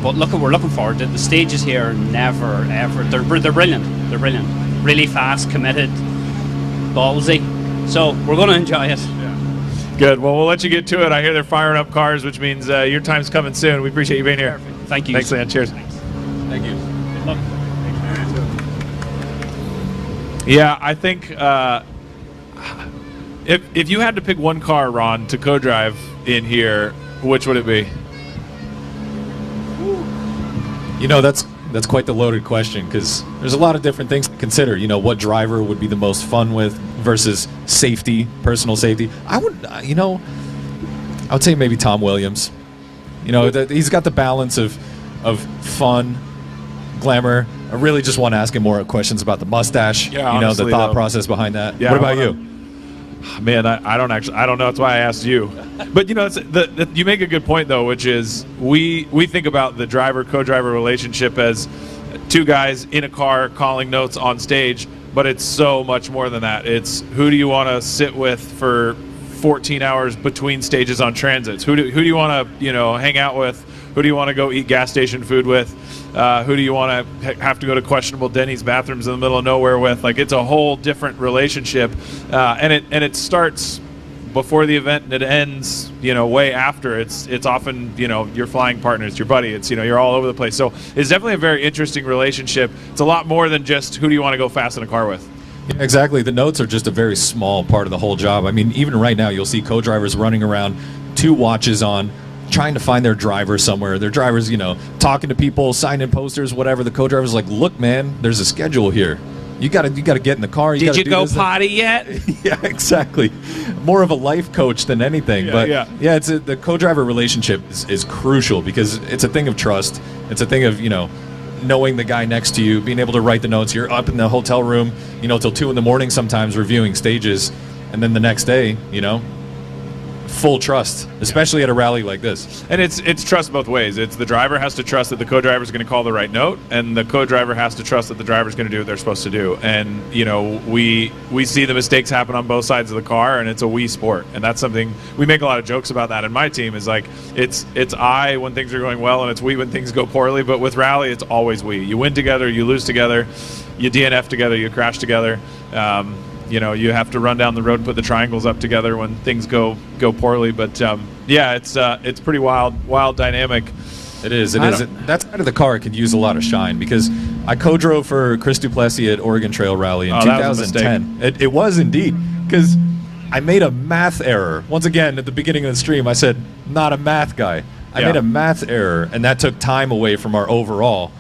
But we're looking forward to it. The stages here never ever. They're brilliant. They're brilliant. Really fast, committed, ballsy. So we're going to enjoy it. Yeah. Good. Well, we'll let you get to it. I hear they're firing up cars, which means your time's coming soon. We appreciate you being here. Perfect. Thank you. Thanks, Leon. Cheers. Thanks. Thank you. Good luck. Yeah, I think. If you had to pick one car, Ron, to co-drive in here, which would it be? That's quite the loaded question because there's a lot of different things to consider. What driver would be the most fun with versus safety, personal safety. I would say maybe Tom Williams. He's got the balance of fun, glamour. I really just want to ask him more questions about the mustache. Yeah, honestly, the thought process behind that. Yeah, what about you? Man, I don't know. That's why I asked you. But you make a good point though, which is we think about the co-driver relationship as 2 guys in a car calling notes on stage, but it's so much more than that. It's who do you want to sit with for 14 hours between stages on transits? Who do you want to hang out with? Who do you want to go eat gas station food with? Who do you want to have to go to questionable Denny's bathrooms in the middle of nowhere with? Like, it's a whole different relationship, and it starts before the event and it ends, way after. It's often, your flying partners, your buddy. It's you're all over the place. So it's definitely a very interesting relationship. It's a lot more than just who do you want to go fast in a car with. Yeah, exactly. The notes are just a very small part of the whole job. I mean, even right now, you'll see co-drivers running around, 2 watches on, trying to find their driver somewhere. Their driver's, talking to people, signing posters, whatever. The co-driver's like, look, man, there's a schedule here. You gotta get in the car. Did you go potty yet? Yeah, exactly. More of a life coach than anything. It's the co-driver relationship is crucial because it's a thing of trust. It's a thing of, knowing the guy next to you, being able to write the notes. You're up in the hotel room, till 2 a.m. sometimes reviewing stages, and then the next day, full trust, especially at a rally like this. And it's trust both ways. It's the driver has to trust that the co-driver is going to call the right note, and the co-driver has to trust that the driver is going to do what they're supposed to do. And we see the mistakes happen on both sides of the car, and it's a we sport. And that's something we make a lot of jokes about. That in my team is like it's I when things are going well, and it's we when things go poorly. But with rally, it's always we. You win together, you lose together, you DNF together, you crash together. You have to run down the road and put the triangles up together when things go poorly. But it's pretty wild dynamic. It is. That side of the car could use a lot of shine because I co-drove for Chris Duplessis at Oregon Trail Rally in 2010. It was indeed because I made a math error. Once again, at the beginning of the stream, I said, not a math guy. I made a math error, and that took time away from our overall.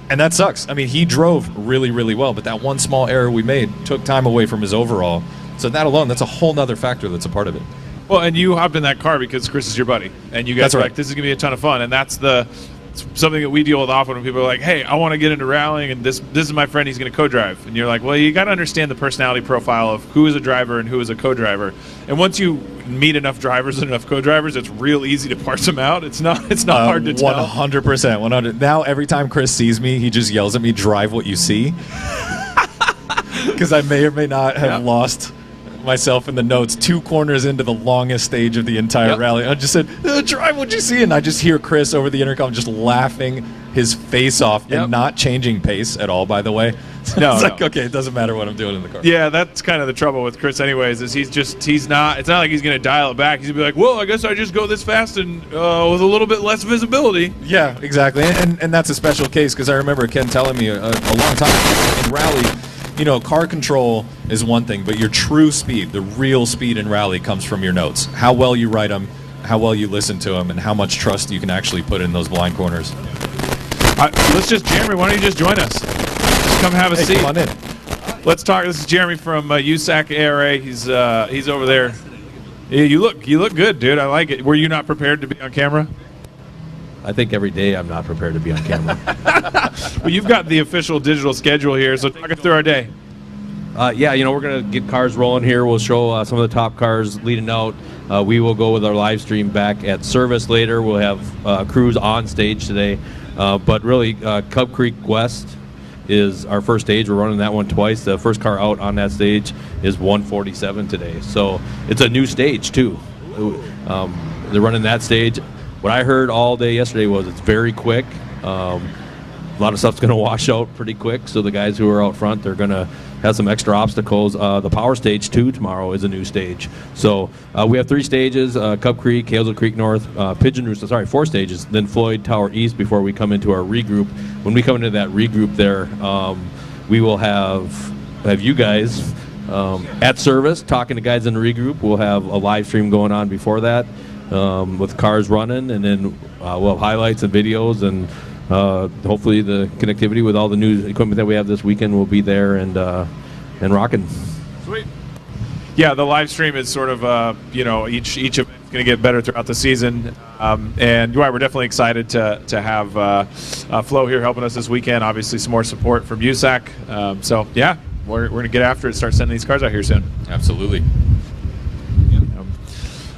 And that sucks. I mean, he drove really, really well, but that one small error we made took time away from his overall. So that alone, that's a whole nother factor that's a part of it. Well, and you hopped in that car because Chris is your buddy, and you guys were like, this is going to be a ton of fun. And that's it's something that we deal with often when people are like, hey, I want to get into rallying, and this is my friend, he's going to co-drive. And you're like, well, you got to understand the personality profile of who is a driver and who is a co-driver. And once you meet enough drivers and enough co-drivers, it's real easy to parse them out. It's not hard to tell. 100%. 100. Now every time Chris sees me, he just yells at me, drive what you see. Because I may or may not have lost myself in the notes 2 corners into the longest stage of the entire rally. I just said, drive what you see. And I just hear Chris over the intercom just laughing his face off and not changing pace at all, by the way. So it's like, okay, it doesn't matter what I'm doing in the car. Yeah, that's kind of the trouble with Chris anyways, is he's not, it's not like he's going to dial it back. He's going to be like, well, I guess I just go this fast and with a little bit less visibility. Yeah, exactly. And that's a special case, because I remember Ken telling me a long time in rally, you know, car control is one thing, but your true speed, the real speed in rally, comes from your notes. How well you write them, how well you listen to them, and how much trust you can actually put in those blind corners. Jeremy, why don't you just join us? Just come have a seat. Come on in. Let's talk. This is Jeremy from USAC ARA. He's over there. Yeah, you look good, dude. I like it. Were you not prepared to be on camera? I think every day I'm not prepared to be on camera. Well, you've got the official digital schedule here, so talk us through our day. Yeah, you know, we're going to get cars rolling here. We'll show some of the top cars leading out. We will go with our live stream back at service later. We'll have crews on stage today. But really, Cub Creek West is our first stage. We're running that one twice. The first car out on that stage is 147 today. So it's a new stage, too. They're running that stage. What I heard all day yesterday was it's very quick. A lot of stuff's going to wash out pretty quick, so the guys who are out front, they're going to have some extra obstacles. The power stage 2 tomorrow is a new stage. So we have 3 stages, Cub Creek, Hazel Creek North, Pigeon Roost, 4 stages, then Floyd Tower East before we come into our regroup. When we come into that regroup there, we will have you guys at service talking to guys in the regroup. We'll have a live stream going on before that with cars running, and then we'll have highlights and videos, and hopefully the connectivity with all the new equipment that we have this weekend will be there and rocking. Sweet. Yeah, the live stream is sort of each event is going to get better throughout the season, and we're definitely excited to have Flo here helping us this weekend. Obviously, some more support from USAC. So yeah, we're going to get after it. Start sending these cars out here soon. Absolutely.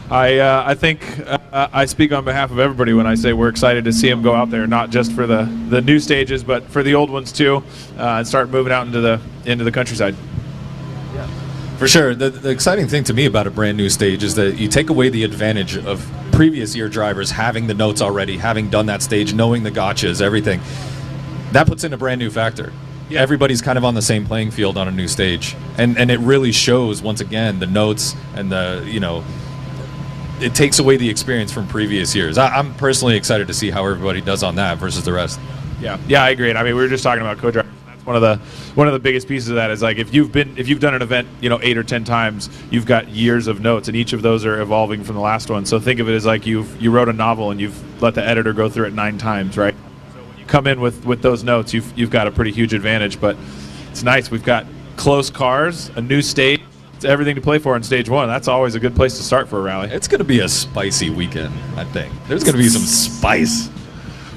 I think I speak on behalf of everybody when I say we're excited to see them go out there, not just for the new stages, but for the old ones too, and start moving out into the countryside. Yeah, for sure. The exciting thing to me about a brand new stage is that you take away the advantage of previous year drivers having the notes already, having done that stage, knowing the gotchas, everything. That puts in a brand new factor. Yeah. Everybody's kind of on the same playing field on a new stage, and it really shows once again the notes and it takes away the experience from previous years. I'm personally excited to see how everybody does on that versus the rest. Yeah, I agree. I mean, we were just talking about co-drivers. That's one of the biggest pieces of that is like if you've done an event 8 or 10 times, you've got years of notes, and each of those are evolving from the last one. So think of it as like you wrote a novel and you've let the editor go through it 9 times, right? So when you come in with those notes, you've got a pretty huge advantage. But it's nice. We've got close cars, a new stage. It's everything to play for in stage 1. That's always a good place to start for a rally. It's going to be a spicy weekend, I think. There's going to be some spice.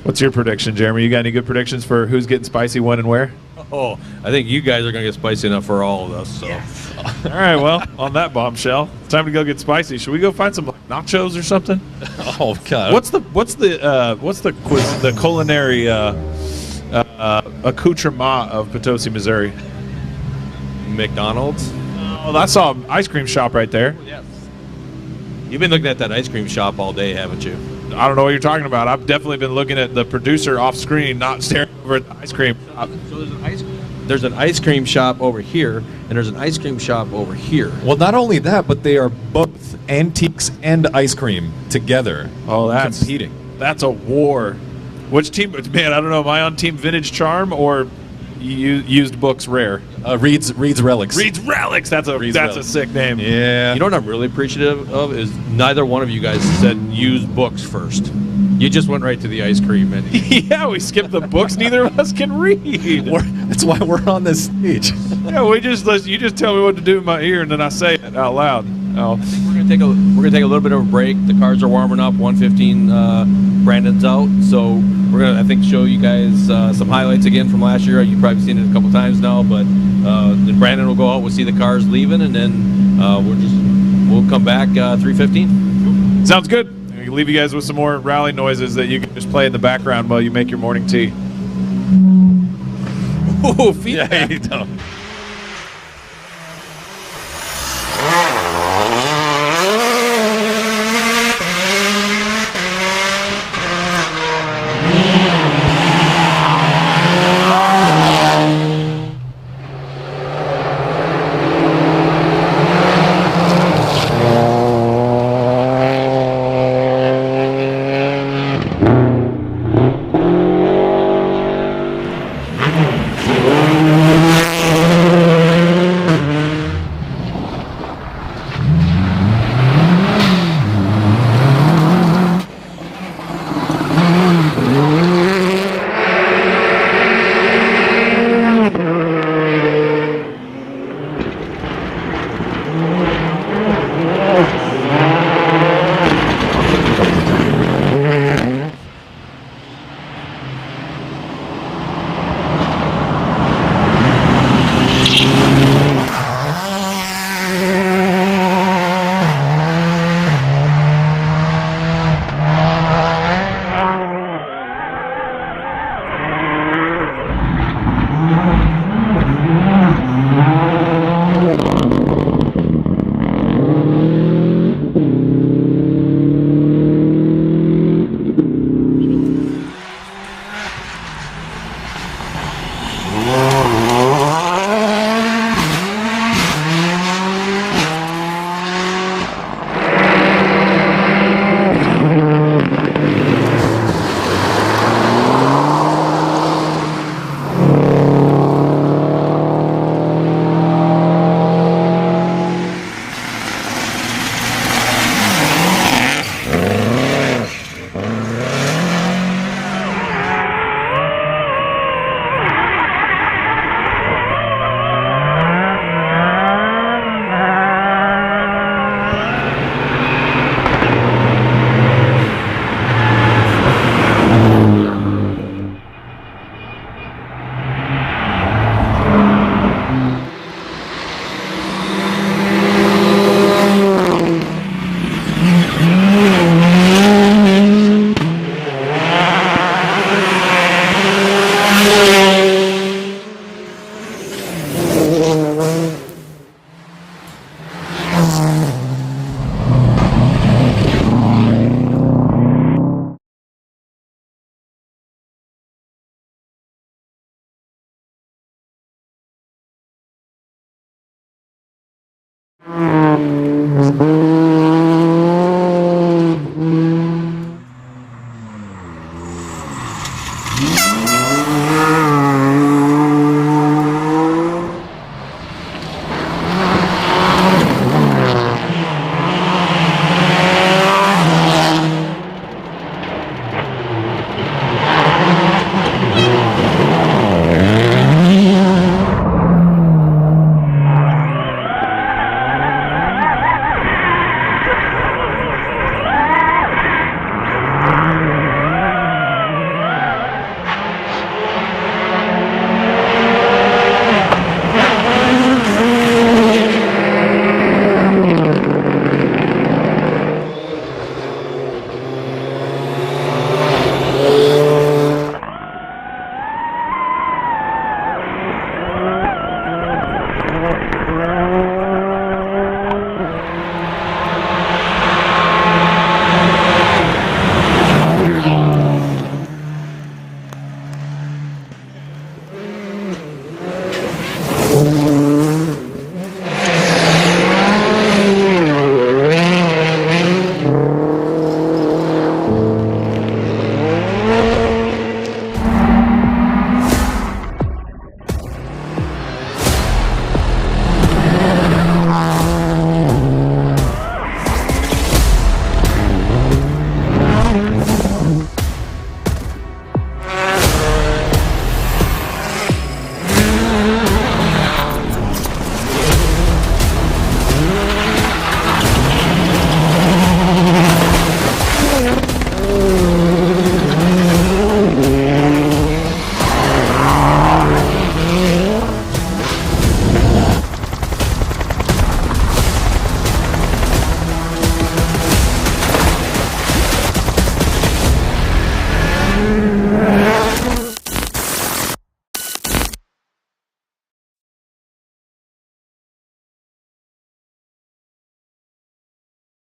What's your prediction, Jeremy? You got any good predictions for who's getting spicy, when, and where? Oh, I think you guys are going to get spicy enough for all of us. So. Yes. All right, well, on that bombshell, time to go get spicy. Should we go find some nachos or something? Oh God! What's the culinary accoutrement of Potosi, Missouri? McDonald's. Oh, that's an ice cream shop right there. Yes. You've been looking at that ice cream shop all day, haven't you? I don't know what you're talking about. I've definitely been looking at the producer off screen, not staring over at the ice cream shop. So there's an ice cream shop over here, and there's an ice cream shop over here. Well, not only that, but they are both antiques and ice cream together. Oh, that's competing. That's a war. Which team? Man, I don't know. Am I on Team Vintage Charm or used books rare? Reed's Relics. Reed's Relics. That's a sick name. Yeah. You know what I'm really appreciative of is neither one of you guys said used books first. You just went right to the ice cream and yeah, we skipped the books. Neither of us can read. That's why we're on this stage. Yeah, you just tell me what to do in my ear and then I say it out loud. Oh. I think we're gonna take a little bit of a break. The cars are warming up. 1:15 Brandon's out, so we're gonna, I think, show you guys some highlights again from last year. You've probably seen it a couple times now, but then Brandon will go out. We'll see the cars leaving, and then we'll come back 3:15. Sounds good. We can leave you guys with some more rally noises that you can just play in the background while you make your morning tea. Oh, feedback. Yeah, you don't. Mm-hmm.